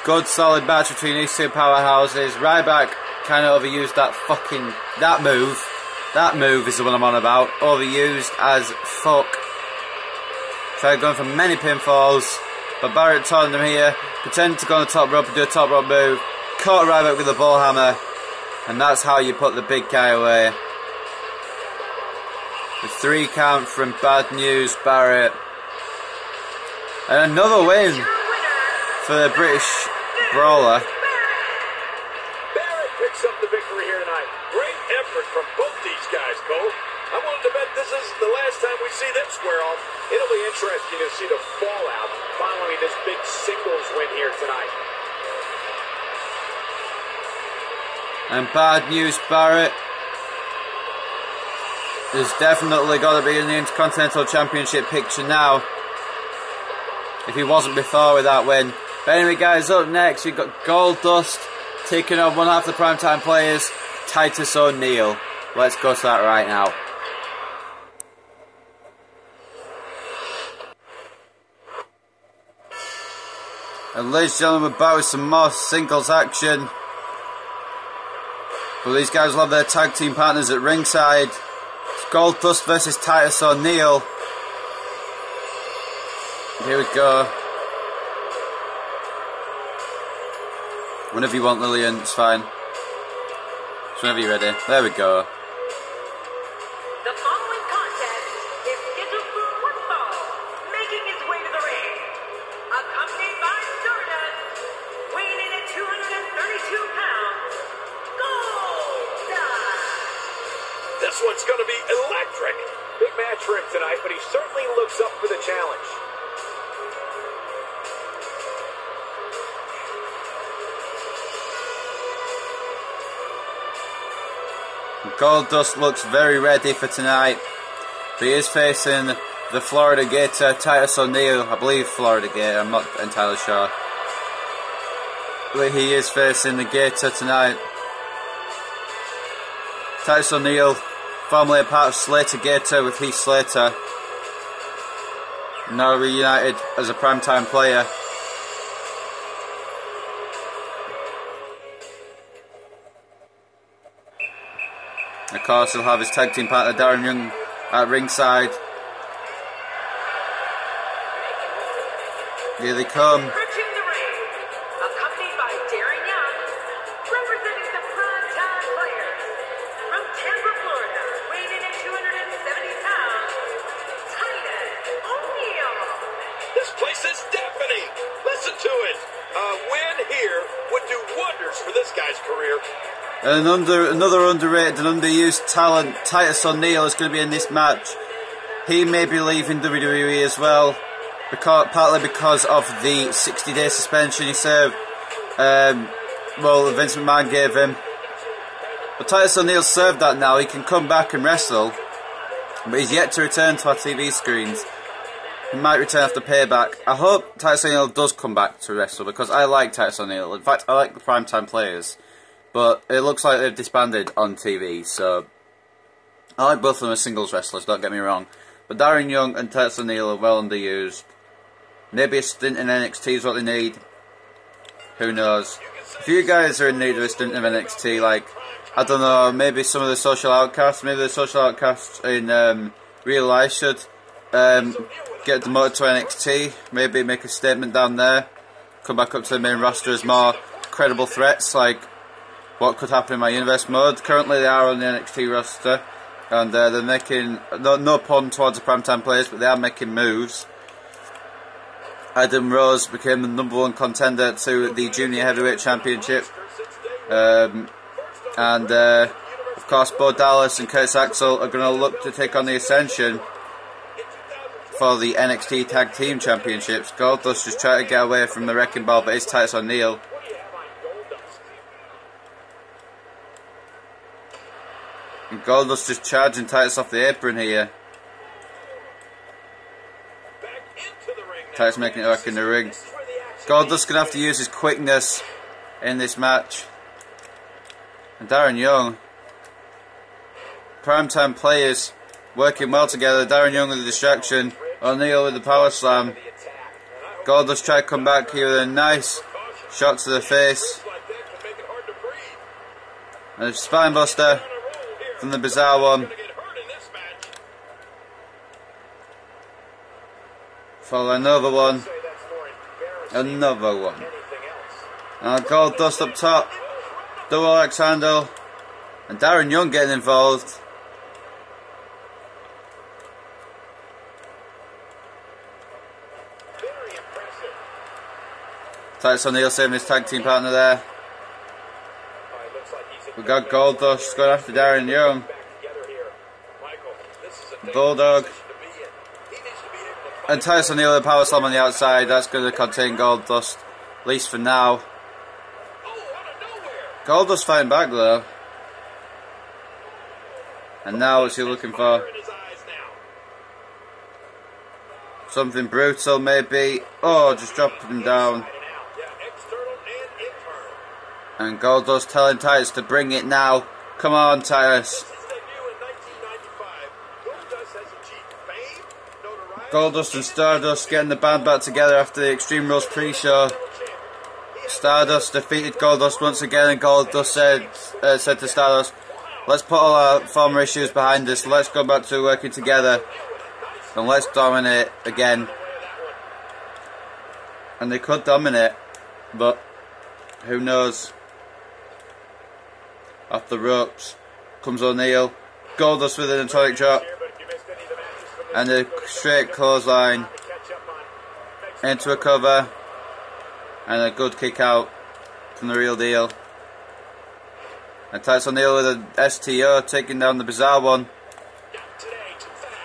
Good solid match between these two powerhouses. Ryback kind of overused that move. That move is the one I'm on about. Overused as fuck. Tried going for many pinfalls, but Barrett taunted him here. Pretended to go on the top rope and do a top rope move. Caught Ryback with a bull hammer, and that's how you put the big guy away. The 3 count from Bad News Barrett. And another win for the British Brawler. Barrett picks up the victory here tonight. Great effort from both these guys, Cole. I'm willing to bet this is the last time we see them square off. It'll be interesting to see the fallout following this big singles win here tonight. And Bad News Barrett is definitely got to be in the Intercontinental Championship picture now. If he wasn't before with that win. But anyway guys, up next we've got Goldust taking on one half the Primetime Players, Titus O'Neil. Let's go to that right now. And ladies and gentlemen, we're back with some more singles action. But these guys will have their tag team partners at ringside. It's Goldust versus Titus O'Neil. Here we go. Whenever you want, Lillian, it's fine. Just whenever you're ready. There we go. The following contest is scheduled for one fall, making his way to the ring. Accompanied by Stardust, weighing in at 232 pounds, Goldust. This one's going to be electric. Big match for him tonight, but he certainly looks up for the challenge. Goldust looks very ready for tonight. But he is facing the Florida Gator, Titus O'Neil. I believe Florida Gator, I'm not entirely sure. But he is facing the Gator tonight. Titus O'Neil, formerly a part of Slater Gator with Heath Slater. Now reunited as a primetime player. Of course, he'll have his tag team partner Darren Young at ringside. Here they come. Approaching the ring, accompanied by Darren Young, representing the primetime players from Tampa, Florida, weighing in at 270 pounds, Titus O'Neil. This place is deafening. Listen to it. A win here would do wonders for this guy's career. And another underrated and underused talent, Titus O'Neil, is going to be in this match. He may be leaving WWE as well, partly because of the 60-day suspension he served. Vince McMahon gave him. But Titus O'Neil served that now. He can come back and wrestle, but he's yet to return to our TV screens. He might return after Payback. I hope Titus O'Neil does come back to wrestle, because I like Titus O'Neil. In fact, I like the primetime players. But it looks like they've disbanded on TV, so I like both of them as singles wrestlers, don't get me wrong. But Darren Young and Titus O'Neil are well underused. Maybe a stint in NXT is what they need. Who knows? If you guys are in need of a stint in NXT, like, I don't know, maybe some of the social outcasts, maybe the social outcasts in real life should get demoted to NXT, maybe make a statement down there, come back up to the main roster as more credible threats, like what could happen in my universe mode. Currently they are on the NXT roster, and they're making, no pun towards the primetime players, but they are making moves. Adam Rose became the #1 contender to the Junior Heavyweight Championship. Of course, Bo Dallas and Curtis Axel are going to look to take on the Ascension for the NXT Tag Team Championships. Goldust just trying to get away from the wrecking ball, but it's Titus O'Neil. And Goldust just charging Titus off the apron here. Titus making it work in the ring. Goldust gonna have to use his quickness in this match. And Darren Young, primetime players working well together. Darren Young with the distraction, O'Neil with the power slam. Goldust tried to come back here with a nice shot to the face. And a spine buster from the Bizarre One. Follow another one. Another one. And Goldust up top. Double axe handle. And Darren Young getting involved. Titus O'Neil saving his tag team partner there. We got Goldust going after Darren Young. Bulldog. And Titus O'Neil with a power slam on the outside. That's going to contain Goldust, at least for now. Goldust fighting back though. And now what's he looking for? Something brutal maybe. Oh, just dropped him down. And Goldust telling Titus to bring it now. Come on, Titus. Goldust and Stardust getting the band back together after the Extreme Rules pre-show. Stardust defeated Goldust once again, and Goldust said to Stardust, let's put all our former issues behind us, let's go back to working together, and let's dominate again. And they could dominate, but who knows. Off the ropes comes O'Neil. Goldust with an atomic drop. And a straight clothesline into a cover. And a good kick out from the Real Deal. And Titus O'Neil with an STO taking down the Bizarre One.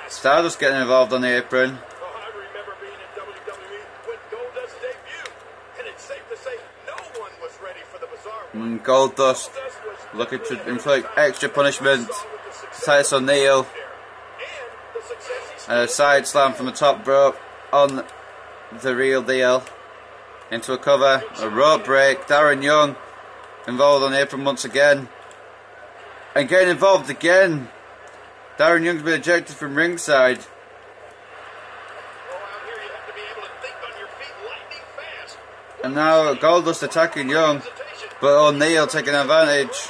Stardust getting involved on the apron. it's safe to say no one was ready for the bizarre one. And Goldust looking to inflict extra punishment to Titus O'Neil. A side slam from the top rope on the Real Deal. Into a cover, a rope break. Darren Young involved on the apron once again. And getting involved again. Darren Young's been ejected from ringside. And now Goldust attacking Young, but O'Neil taking advantage.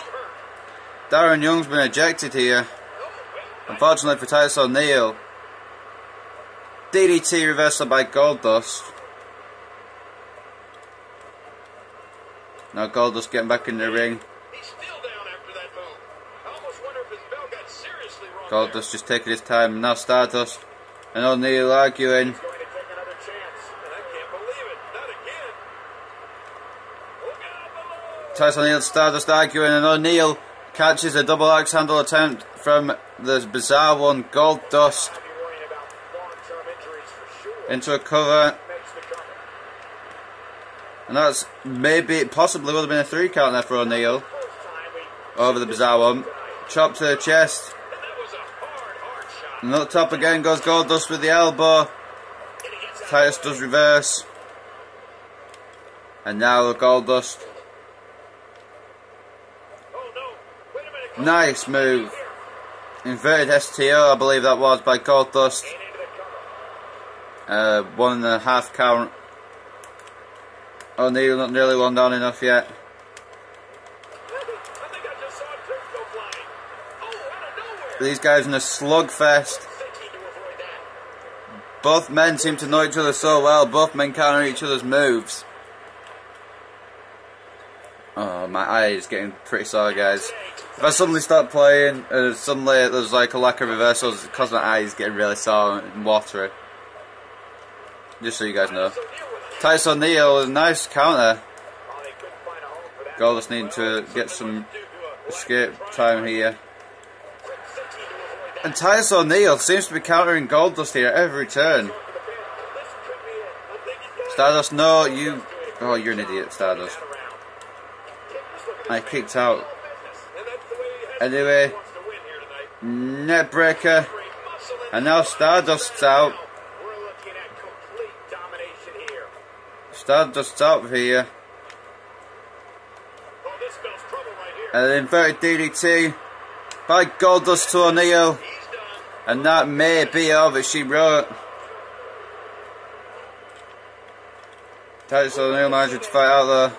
Darren Young's been ejected here. Unfortunately for Titus O'Neil. DDT reversal by Goldust. Now Goldust getting back in the ring. Goldust just taking his time. Now Stardust and O'Neil arguing. Titus O'Neil and Stardust arguing, and O'Neil catches a double axe handle attempt from the bizarre one, Goldust. Into a cover. And that's maybe, possibly would have been a 3 count there for O'Neil. Over the bizarre one. Chop to the chest. And up top again goes Goldust with the elbow. Titus does reverse. And now Goldust. Nice move. Inverted STO, I believe that was, by Goldust. 1.5 count. O'Neil not nearly one down enough yet. These guys in a slugfest. Both men seem to know each other so well. Both men counter each other's moves. Oh, my eye is getting pretty sore, guys. If I suddenly start playing and suddenly there's like a lack of reversals, it's because my eye is getting really sore and watery. Just so you guys know. Titus O'Neil with a nice counter. Goldust needing to get some escape time here. And Titus O'Neil seems to be countering Goldust here every turn. Stardust, no, you... Oh, you're an idiot, Stardust. I kicked out. Anyway, net breaker. And now Stardust's out. Stardust's out here. And an inverted DDT by Goldust to O'Neil. And that may be all that she wrote. Titus O'Neil managing to fight out there.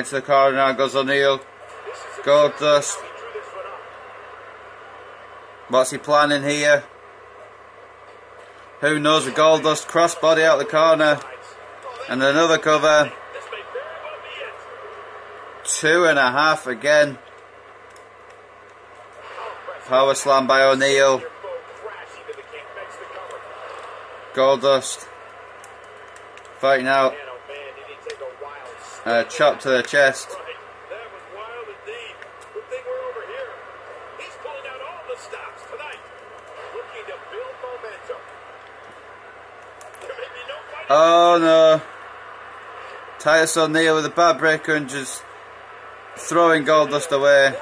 Into the corner now goes O'Neil. Goldust. What's he planning here? Who knows with Goldust? Crossbody out the corner. And another cover. 2.5 again. Power slam by O'Neil. Goldust fighting out. Chop to the chest. Oh no. Titus O'Neil with a bad breaker and just throwing Goldust away.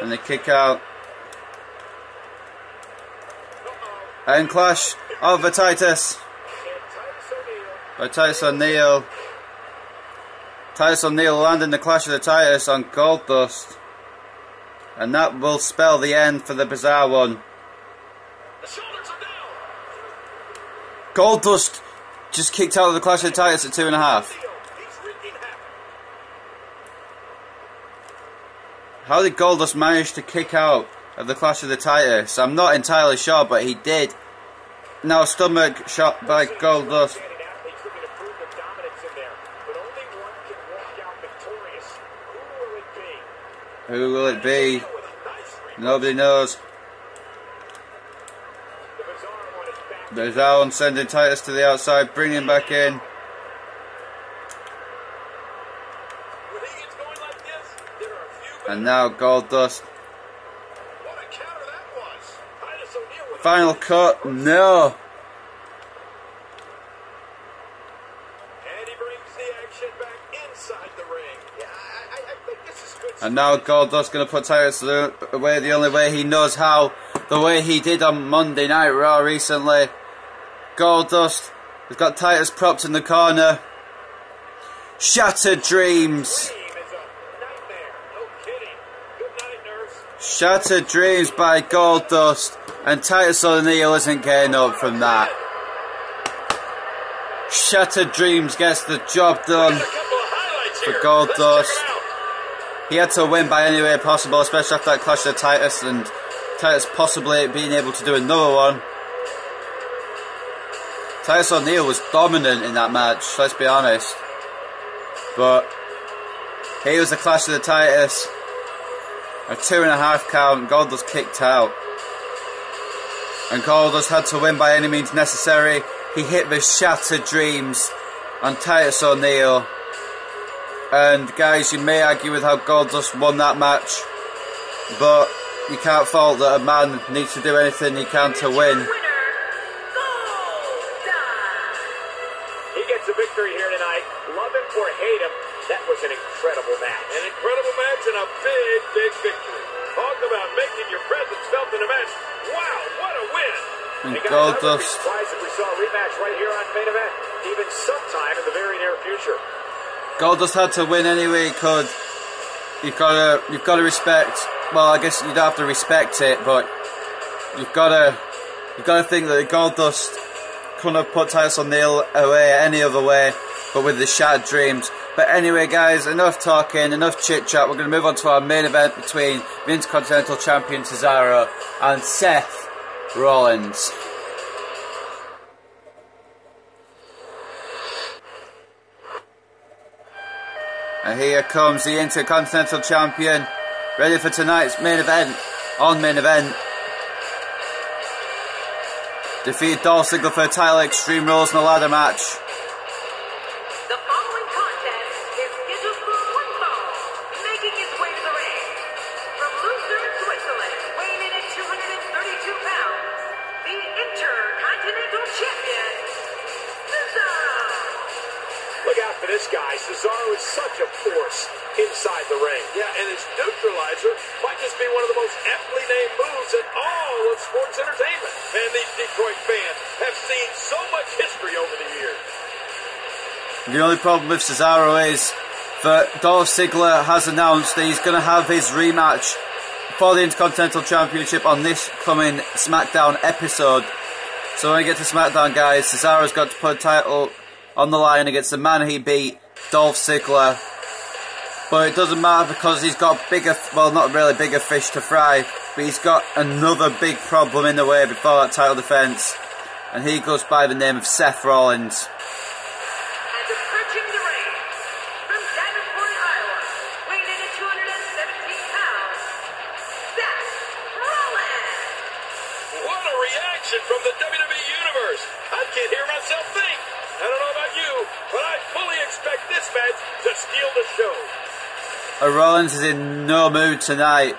And they kick out. And clash of the Titus. By Titus O'Neil. Titus O'Neil landing the clash of the Titus on Goldust. And that will spell the end for the bizarre one. Goldust just kicked out of the clash of the Titus at 2.5. How did Goldust manage to kick out of the clash of the Titus? I'm not entirely sure, but he did. Now stomach shot by Goldust. Who will it be? Nobody knows. Bizarre sending Titus to the outside, bringing him back in. And now Goldust. Final cut, no. And he brings the action back inside the ring. Yeah, I think this is good. And now Goldust going to put Titus away the only way he knows how. The way he did on Monday Night Raw recently. Goldust has got Titus propped in the corner. Shattered Dreams. Shattered Dreams by Goldust. And Titus O'Neil isn't getting up from that. Shattered Dreams gets the job done for Goldust. He had to win by any way possible, especially after that clash of Titus and Titus possibly being able to do another one. Titus O'Neil was dominant in that match, let's be honest. But here was the clash of the Titus. A 2.5 count, Goldust kicked out. And Goldust had to win by any means necessary. He hit the Shattered Dreams on Titus O'Neil. And guys, you may argue with how Goldust won that match, but you can't fault that a man needs to do anything he can to win. He gets a victory here tonight. Love him or hate him, that was an incredible match. An incredible match and a big, big victory. Talk about making your presence felt in a match. Wow, what a win! And guys, Goldust. I would be surprised if we saw a rematch right here on Main Event, even sometime in the very near future. Goldust had to win anyway he could. You've got to respect. Well, I guess you don't have to respect it, but you've got to think that Goldust couldn't have put Titus O'Neil away any other way, but with the Shattered Dreams. But anyway, guys, enough talking, enough chit chat. We're going to move on to our main event between the Intercontinental Champion Cesaro and Seth Rollins. And here comes the Intercontinental Champion, ready for tonight's main event. On main event, defeated Dolph Ziggler for a title Extreme Rules in a ladder match. The following contest is scheduled for one fall, making its way to the ring. From Lucerne, Switzerland, weighing in at 232 pounds, the Intercontinental Champion, Cesaro. Look out for this guy. Cesaro is such a force inside the ring. Yeah, and his neutralizer might just be one of the most aptly named moves in all of sports entertainment. And these Detroit fans have seen so much history over the years. The only problem with Cesaro is that Dolph Ziggler has announced that he's going to have his rematch for the Intercontinental Championship on this coming SmackDown episode. So when we get to SmackDown, guys, Cesaro's got to put a title on the line against the man he beat, Dolph Ziggler. But it doesn't matter because he's got bigger, well, not really bigger fish to fry, but he's got another big problem in the way before that title defense. And he goes by the name of Seth Rollins. And approaching the ring, from Davenport, Iowa, weighing in at 217 pounds, Seth Rollins. What a reaction from the WWE Universe. I can't hear myself think. I don't know about you, but I fully expect this match to steal the show. Rollins is in no mood tonight.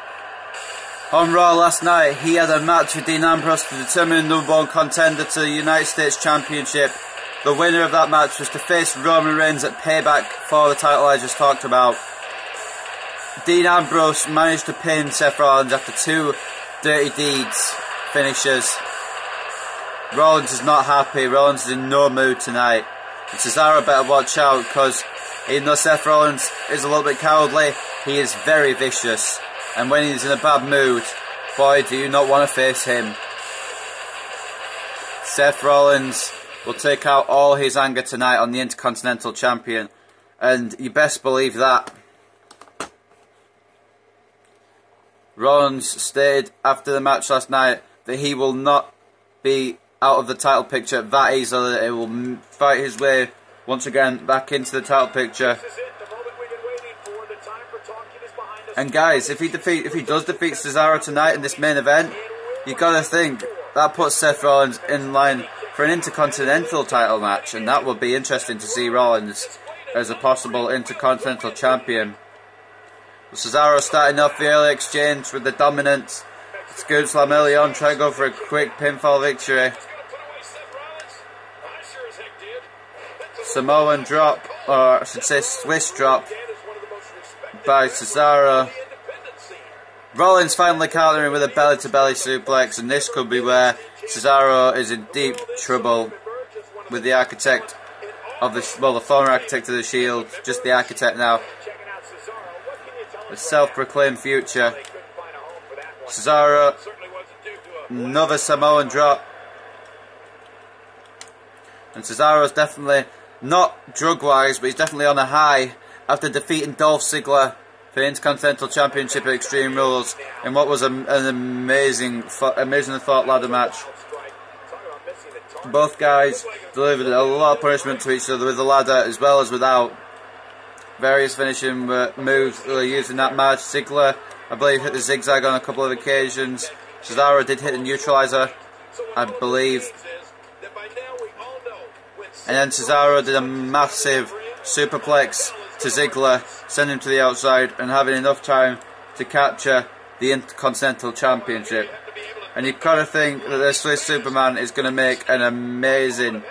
On Raw last night, he had a match with Dean Ambrose to determine the #1 contender to the United States Championship. The winner of that match was to face Roman Reigns at Payback for the title I just talked about. Dean Ambrose managed to pin Seth Rollins after 2 Dirty Deeds finishes. Rollins is not happy. Rollins is in no mood tonight. And Cesaro better watch out, because even though Seth Rollins is a little bit cowardly, he is very vicious. And when he's in a bad mood, boy, do you not want to face him. Seth Rollins will take out all his anger tonight on the Intercontinental Champion. And you best believe that. Rollins stated after the match last night that he will not be out of the title picture that easily, that he will fight his way once again back into the title picture. And guys, if he does defeat Cesaro tonight in this main event, you gotta think that puts Seth Rollins in line for an Intercontinental title match, and that will be interesting to see Rollins as a possible Intercontinental Champion. Cesaro starting off the early exchange with the dominance, Scoot slam early on, try to go for a quick pinfall victory. Samoan drop, or I should say Swiss drop by Cesaro. Rollins finally countering with a belly-to-belly suplex, and this could be where Cesaro is in deep trouble with the architect of the, well, the former architect of the Shield, just the architect now. The self-proclaimed future. Cesaro, another Samoan drop. And Cesaro's definitely, not drug-wise, but he's definitely on a high after defeating Dolph Ziggler for the Intercontinental Championship at Extreme Rules in what was an amazing thought ladder match. Both guys delivered a lot of punishment to each other with the ladder as well as without. Various finishing moves were used in that match. Ziggler, I believe, hit the zigzag on a couple of occasions. Cesaro did hit the neutralizer, I believe. And then Cesaro did a massive superplex to Ziggler, sending him to the outside and having enough time to capture the Intercontinental Championship. And you've got to think that the Swiss Superman is going to make an amazing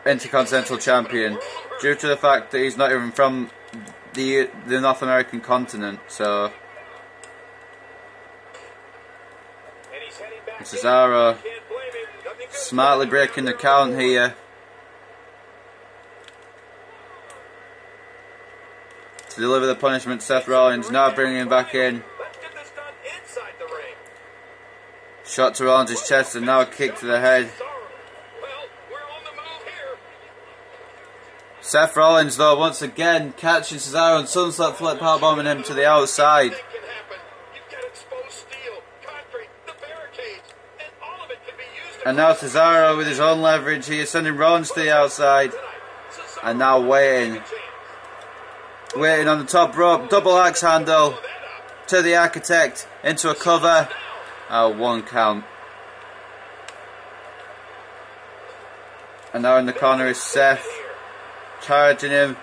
Intercontinental Champion due to the fact that he's not even from the North American continent. So Cesaro smartly breaking the count here to deliver the punishment. Seth Rollins now bringing him back in. Shot to Rollins' chest and now a kick to the head. Seth Rollins though once again catching Cesaro and sunset flip powerbombing him to the outside. And now Cesaro with his own leverage here sending Rollins to the outside. And now waiting on the top rope, double axe handle to the architect into a cover. 1 count. And now in the corner is Seth, charging him.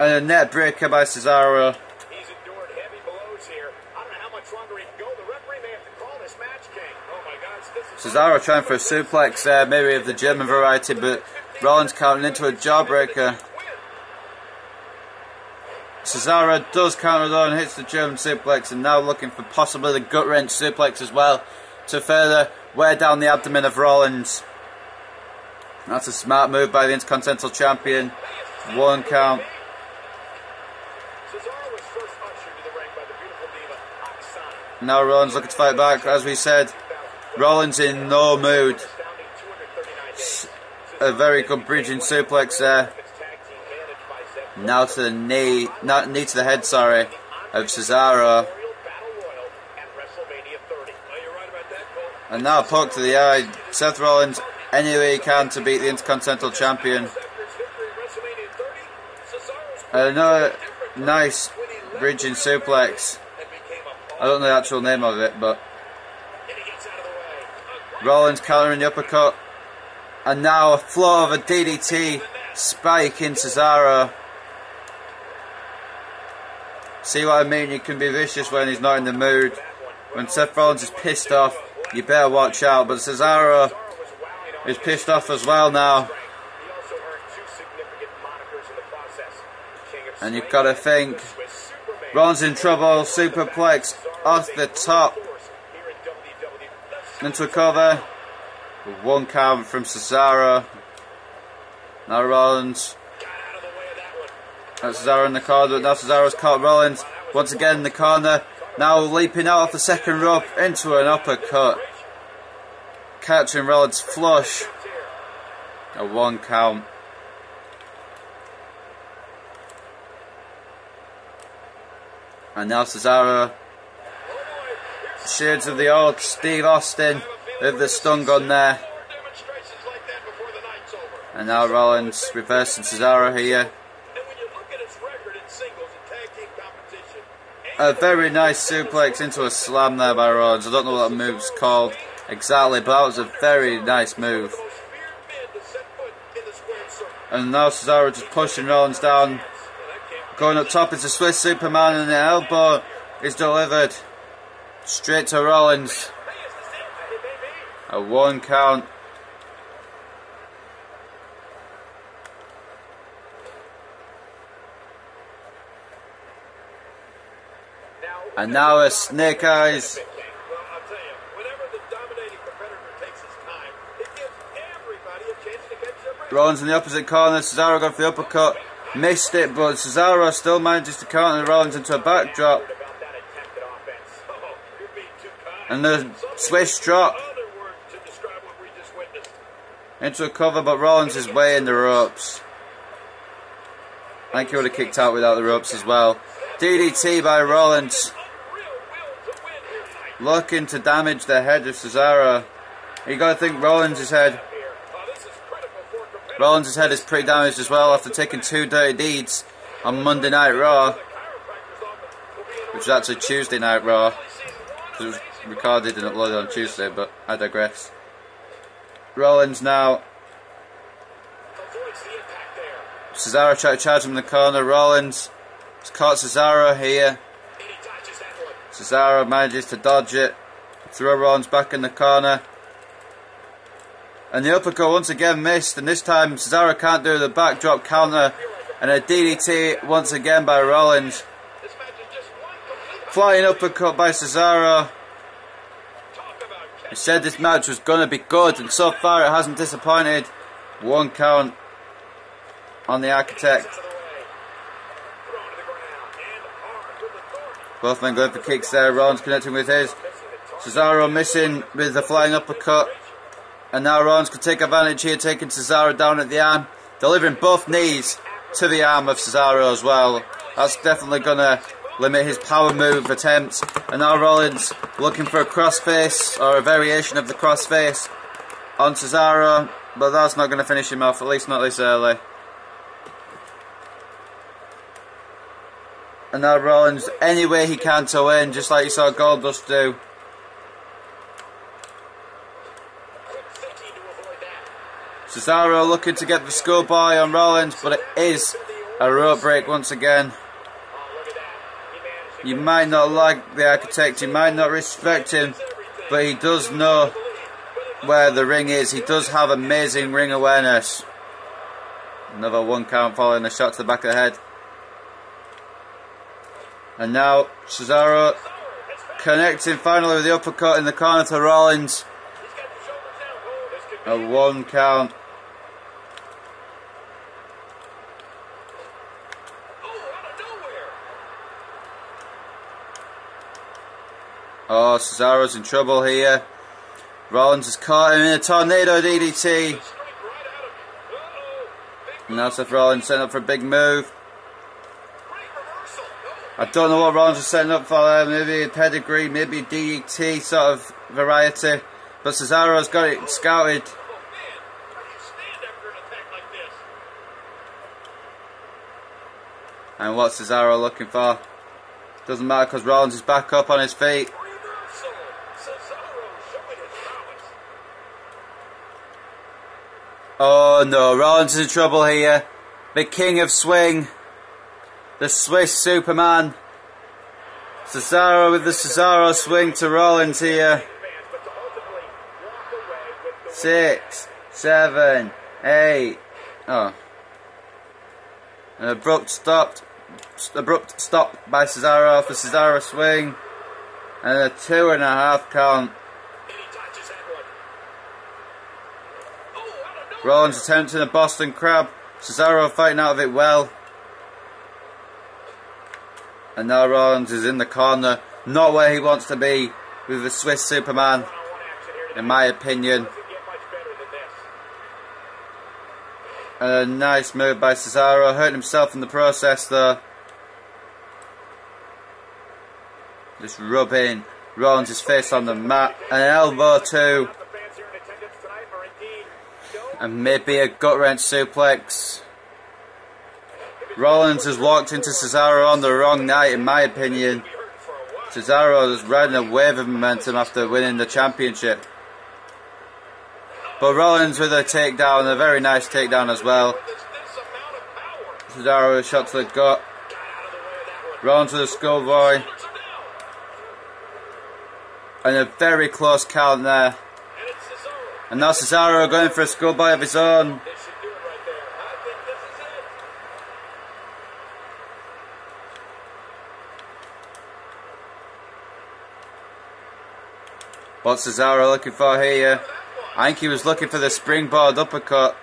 And a net breaker by Cesaro. He's endured heavy blows here. I don't know how much longer he can go. The referee may have to call this match, King. Oh my God, this is Cesaro trying for a suplex there, maybe of the German variety, but Rollins counting into a jawbreaker. Cesaro does counter though and hits the German suplex, and now looking for possibly the gut wrench suplex as well to further wear down the abdomen of Rollins. That's a smart move by the Intercontinental Champion. 1 count. Now Rollins looking to fight back. As we said, Rollins in no mood. A very good bridging suplex there. Now to the knee, not knee to the head, sorry, of Cesaro. And now a poke to the eye. Seth Rollins, any way he can to beat the Intercontinental Champion. Another nice bridging suplex. I don't know the actual name of it, but Rollins countering the uppercut. And now a flow of a DDT spike in Cesaro. See what I mean? You can be vicious when he's not in the mood. When Seth Rollins is pissed off, you better watch out. But Cesaro is pissed off as well now. And you've got to think, Rollins in trouble, superplex off the top. Into a cover. 1 count from Cesaro. Now Rollins. Cesaro in the corner, but now Cesaro's caught Rollins once again in the corner. Now leaping out of the second rope into an uppercut. Catching Rollins flush. A 1 count. And now Cesaro. Shades of the old Steve Austin with the stun gun there. And now Rollins reversing Cesaro here. A very nice suplex into a slam there by Rollins. I don't know what that move's called exactly, but that was a very nice move. And now Cesaro just pushing Rollins down. Going up top is a Swiss Superman and an elbow is delivered straight to Rollins. A 1 count. And now a snake eyes. Well, I'll tell you, whenever the dominating competitor takes his time, it gives everybody a chance to catch their breath. Rollins in the opposite corner. Cesaro going for the uppercut. Missed it, but Cesaro still manages to counter Rollins into a backdrop. And the Swiss drop into a cover, but Rollins is way in the ropes. I think he would have kicked out without the ropes as well. DDT by Rollins. Looking to damage the head of Cesaro. You got to think Rollins' head is pretty damaged as well after taking 2 dirty deeds on Monday Night Raw, which is actually Tuesday Night Raw. It was recorded and uploaded on Tuesday, but I digress. Rollins now. Cesaro tried to charge him in the corner. Rollins has caught Cesaro here. Cesaro manages to dodge it. Throw Rollins back in the corner. And the uppercut once again missed, and this time Cesaro can't do the backdrop counter. And a DDT once again by Rollins. Flying uppercut by Cesaro. He said this match was going to be good, and so far it hasn't disappointed. 1 count on the Architect. Both men going for kicks there. Rollins connecting with his. Cesaro missing with the flying uppercut. And now Rollins could take advantage here, taking Cesaro down at the arm. Delivering both knees to the arm of Cesaro as well. That's definitely going to limit his power move attempts. And now Rollins looking for a crossface, or a variation of the crossface on Cesaro. But that's not going to finish him off, at least not this early. And now Rollins, any way he can to win, just like you saw Goldust do. Cesaro looking to get the schoolboy on Rollins, but it is a rope break once again. You might not like the Architect, you might not respect him, but he does know where the ring is. He does have amazing ring awareness. Another 1 count following a shot to the back of the head. And now Cesaro connecting finally with the uppercut in the corner to Rollins. A 1 count. Oh, Cesaro's in trouble here. Rollins has caught him in a tornado DDT. And now Seth Rollins setting up for a big move. I don't know what Rollins is setting up for there. Maybe a pedigree, maybe a DDT sort of variety. But Cesaro's got it scouted. And what's Cesaro looking for? Doesn't matter because Rollins is back up on his feet. Oh no, Rollins is in trouble here. The King of Swing. The Swiss Superman. Cesaro with the Cesaro swing to Rollins here. 6, 7, 8. Oh. An abrupt stop by Cesaro off the Cesaro swing. And a 2.5 count. Rollins attempting a Boston Crab. Cesaro fighting out of it well. And now Rollins is in the corner. Not where he wants to be with the Swiss Superman, in my opinion. And a nice move by Cesaro. Hurting himself in the process though. Just rubbing Rollins' face on the mat. And an elbow too. And maybe a gut wrench suplex. Rollins has walked into Cesaro on the wrong night, in my opinion. Cesaro is riding a wave of momentum after winning the championship. But Rollins with a takedown, a very nice takedown as well. Cesaro with a shot to the gut. Rollins with a schoolboy. And a very close count there. And now Cesaro going for a schoolboy of his own. This should do it right there. I think this is it. What's Cesaro looking for here? I think he was looking for the springboard uppercut.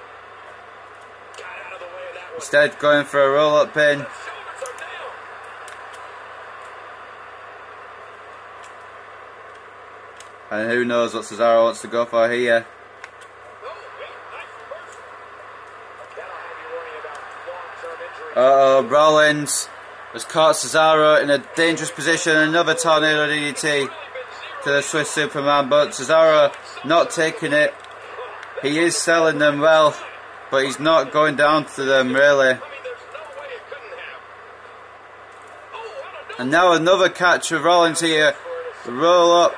Got out of the way of that one. Instead going for a roll-up pin. Shoulders are down. And who knows what Cesaro wants to go for here. Oh, wait, nice reversal. That'll have you worrying about long-term injuries. Uh-oh, Rollins has caught Cesaro in a dangerous position. Another tornado DDT to the Swiss Superman, but Cesaro not taking it. He is selling them well, but he's not going down to them really. I mean, there's no way it couldn't have. Oh, what a And now another catch of Rollins here. Roll up.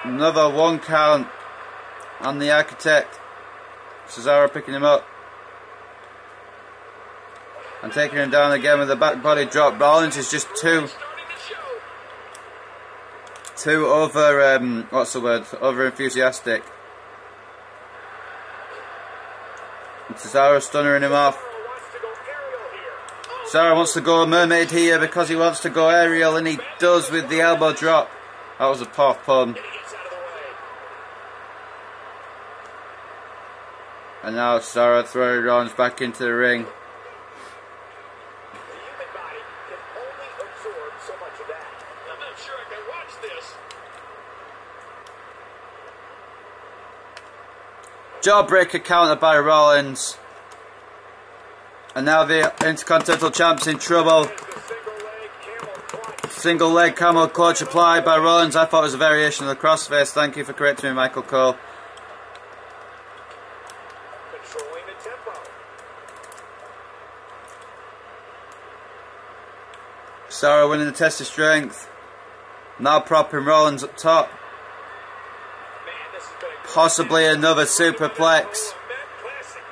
Another 1 count on the Architect. Cesaro picking him up. And taking him down again with a back body drop. Rollins is just too over, what's the word? Over enthusiastic. And Cesaro stunnering him off. Cesaro wants to go mermaid here because he wants to go aerial, and he does with the elbow drop. That was a poor pun. And now Cesaro throwing Rollins back into the ring. The human body can only absorb so much of that. I'm not sure I can watch this. Jawbreaker counter by Rollins. And now the Intercontinental Champ's in trouble. Single leg camel clutch applied by Rollins. I thought it was a variation of the crossface. Thank you for correcting me, Michael Cole. Controlling the tempo. Cesaro winning the test of strength. Now propping Rollins up top. Man, this has been a Possibly another superplex. classic.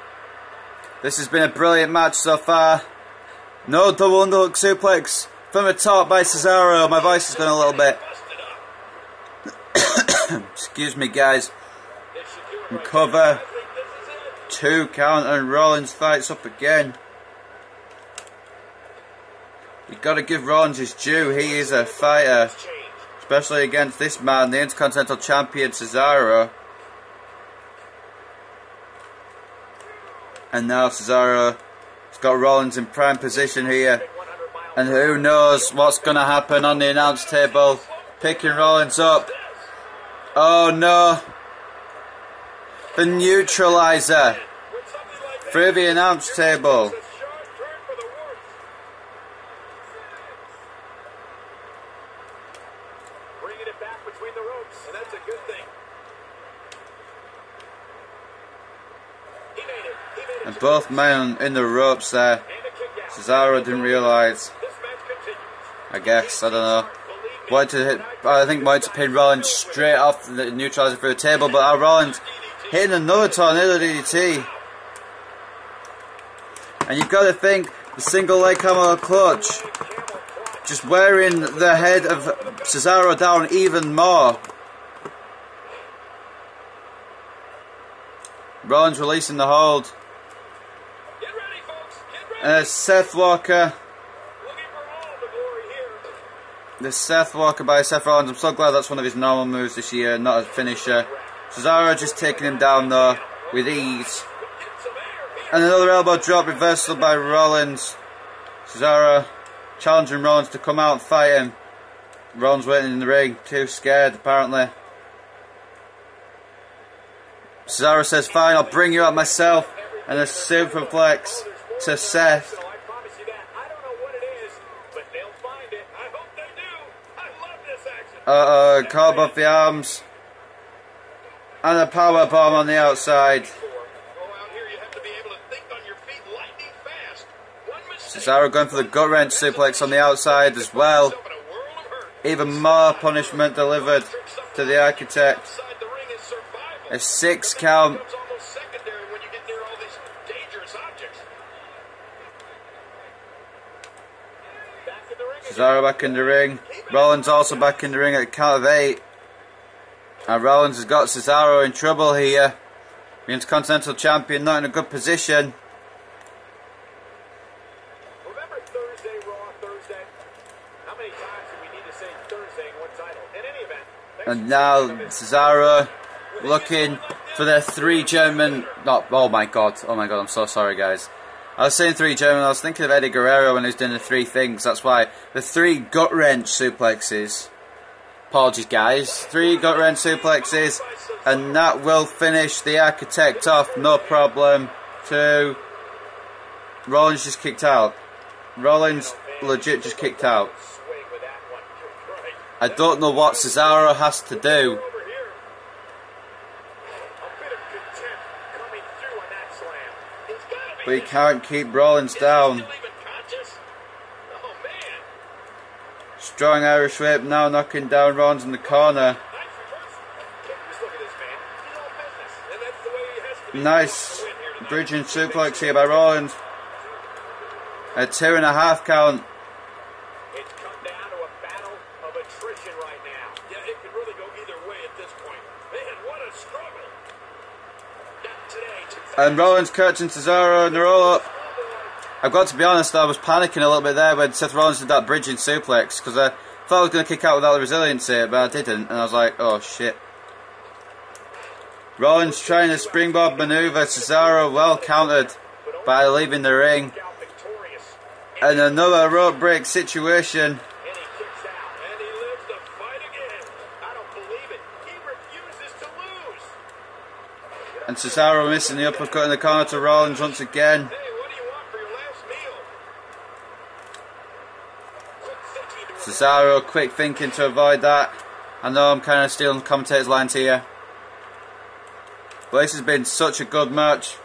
This has been a brilliant match so far. No double underhook suplex from the top by Cesaro. My voice is going a little bit. Excuse me, guys. And cover. 2 count and Rollins fights up again. You've got to give Rollins his due. He is a fighter. Especially against this man, the Intercontinental Champion Cesaro. And now Cesaro has got Rollins in prime position here. And who knows what's going to happen on the announce table. Picking Rollins up. Oh no. The neutralizer. Through the announce table. Bringing it back between the ropes, and that's a good thing. He made it. He made it. And both men in the ropes there. And a kick out. Cesaro didn't realise. This match continues. I guess, I don't know. Wanted to pin Rollins straight off the neutralizer through the table, but now Rollins hitting another tornado DDT. And you've got to think, the single leg camel clutch just wearing the head of Cesaro down even more. Rollins releasing the hold. Get ready, folks. Get ready. And it's Seth Walker. Looking for all the glory here. The Seth Walker by Seth Rollins. I'm so glad that's one of his normal moves this year, not a finisher. Cesaro just taking him down though, with ease. And another elbow drop reversal by Rollins. Cesaro challenging Rollins to come out and fight him. Rollins waiting in the ring, too scared apparently. Cesaro says, fine, I'll bring you out myself. And a superplex to Seth. I promise you that. I don't know what it is, but they'll find it. I hope they do. I love this action. Caught above the arms. And a power bomb on the outside. Out here, you have to be able to think on your feet lightning fast. One mistake. Cesaro going for the gut wrench suplex on the outside as well. In a world of hurt. Even more punishment delivered to the Architect. Outside the ring is survival. A 6 count. It's almost secondary when you get near all these dangerous objects. Back in the ring. Cesaro back in the ring. Rollins also back in the ring at the count of 8. And Rollins has got Cesaro in trouble here. The Intercontinental Champion not in a good position. Remember Thursday, Raw, Thursday? How many times do we need to say Thursday in one title? In any event. And now Cesaro looking for their 3 German. No, oh my god, I'm so sorry, guys. I was saying 3 German, I was thinking of Eddie Guerrero when he was doing the 3 things. That's why the 3 gut wrench suplexes. Apologies, guys. 3 gut wrench suplexes, and that will finish the Architect off, no problem. 2. Rollins just kicked out. Rollins legit just kicked out. I don't know what Cesaro has to do. But he can't keep Rollins down. Strong Irish whip now knocking down Rollins in the corner. Nice bridging suplex here by Rollins. A 2.5 count. It's come down to a battle of attrition right now. Yeah, it could really go either way at this point. Man, what a struggle. Not today. And Rollins catching Cesaro in the roll up. I've got to be honest, I was panicking a little bit there when Seth Rollins did that bridging suplex, because I thought I was going to kick out without the resiliency, but I didn't, and I was like, oh shit. Rollins trying to springboard maneuver, Cesaro well countered by leaving the ring. And another rope break situation. And he kicks out, and he lives to fight again. I don't believe it. He refuses to lose. And Cesaro missing the uppercut in the corner to Rollins once again. Hey, what do you want for your last meal? Cesaro quick thinking to avoid that. I know I'm kind of stealing the commentator's lines here. But this has been such a good match.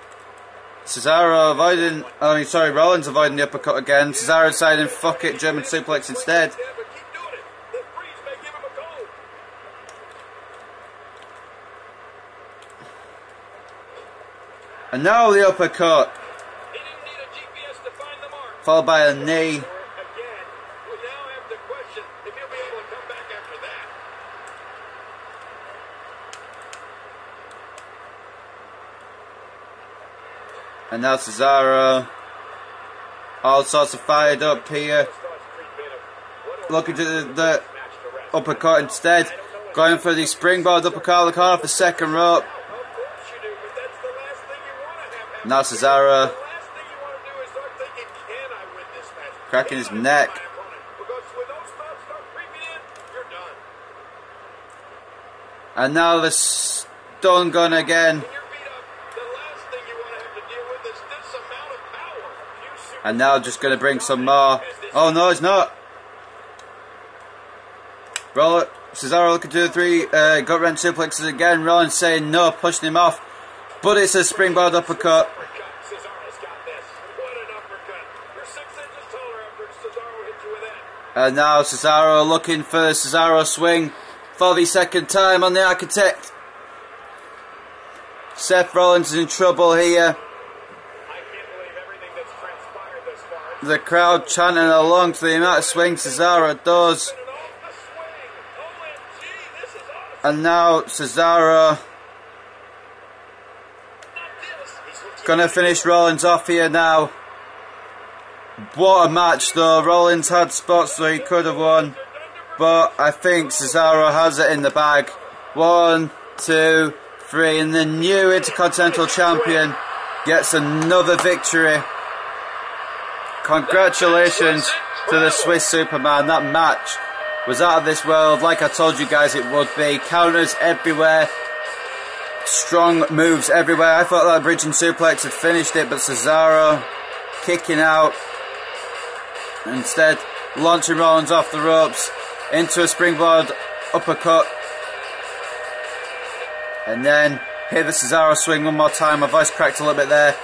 Rollins avoiding the uppercut again. Cesaro deciding, fuck it, German suplex instead. Yeah, but keep doing it. The freeze may give him a goal. And now the uppercut. He didn't need a GPS to find the mark. Followed by a knee. Again, we now have to question if he'll be able to come back after that. And now Cesaro. All sorts of fired up here. Looking to the uppercut instead. Going for the springboard uppercut. Looking off the second rope. Of course you do, but that's the last thing you want to have happen. Now Cesaro The last thing you want to do is start thinking, can I win this match? cracking his Can I neck. beat my opponent? Because when those thoughts start creeping in, you're done. And now the stun gun again. When you're beat up, the last thing you want to have to deal with is this amount of power. And now just going to bring some more. Oh no, it's not. Cesaro looking to the 3 gut wrench suplexes again. Rollins saying no, pushing him off. But it's a springboard uppercut. Cesaro's got this. What an uppercut. You're 6 inches taller after Cesaro hit you with that. And now Cesaro looking for the Cesaro swing for the second time on the Architect. Seth Rollins is in trouble here. I can't believe everything that's transpired this far. The crowd chanting along to the amount of swings Cesaro does. Been an off the swing. OMG, this is awesome. And now Cesaro gonna finish Rollins off here now. What a match though. Rollins had spots where he could have won, but I think Cesaro has it in the bag. 1, 2, 3, and the new Intercontinental Champion gets another victory. Congratulations to the Swiss Superman. That match was out of this world, like I told you guys it would be. Counters everywhere, strong moves everywhere. I thought that bridging suplex had finished it, but Cesaro kicking out, instead launching Rollins off the ropes into a springboard uppercut, and then hit the Cesaro swing one more time. My voice cracked a little bit there,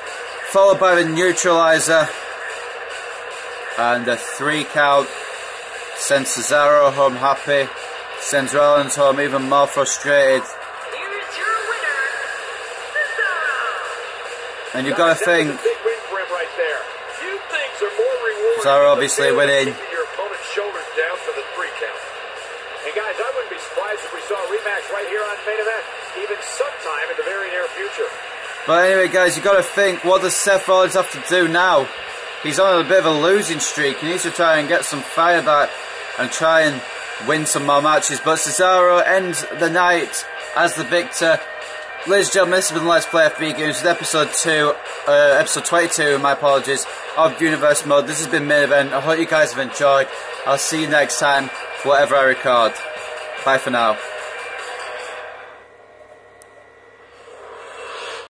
followed by the neutralizer, and a 3 count sends Cesaro home happy, sends Rollins home even more frustrated. Here is your winner, Cesaro. And you've got to think, That's a big win for him right there. Few things are more rewarding Cesaro than obviously the feeling of winning. keeping your opponent's shoulders down for the 3 count. And guys, I wouldn't be surprised if we saw a rematch right here on Main Event, even sometime in the very near future. But anyway, guys, you got to think, what does Seth Rollins have to do now? He's on a bit of a losing streak. He needs to try and get some fire back and try and win some more matches. But Cesaro ends the night as the victor. Ladies and gentlemen, this has been Let's Play FB Games with episode 22, my apologies, of Universe Mode. This has been Main Event. I hope you guys have enjoyed. I'll see you next time, whatever I record. Bye for now.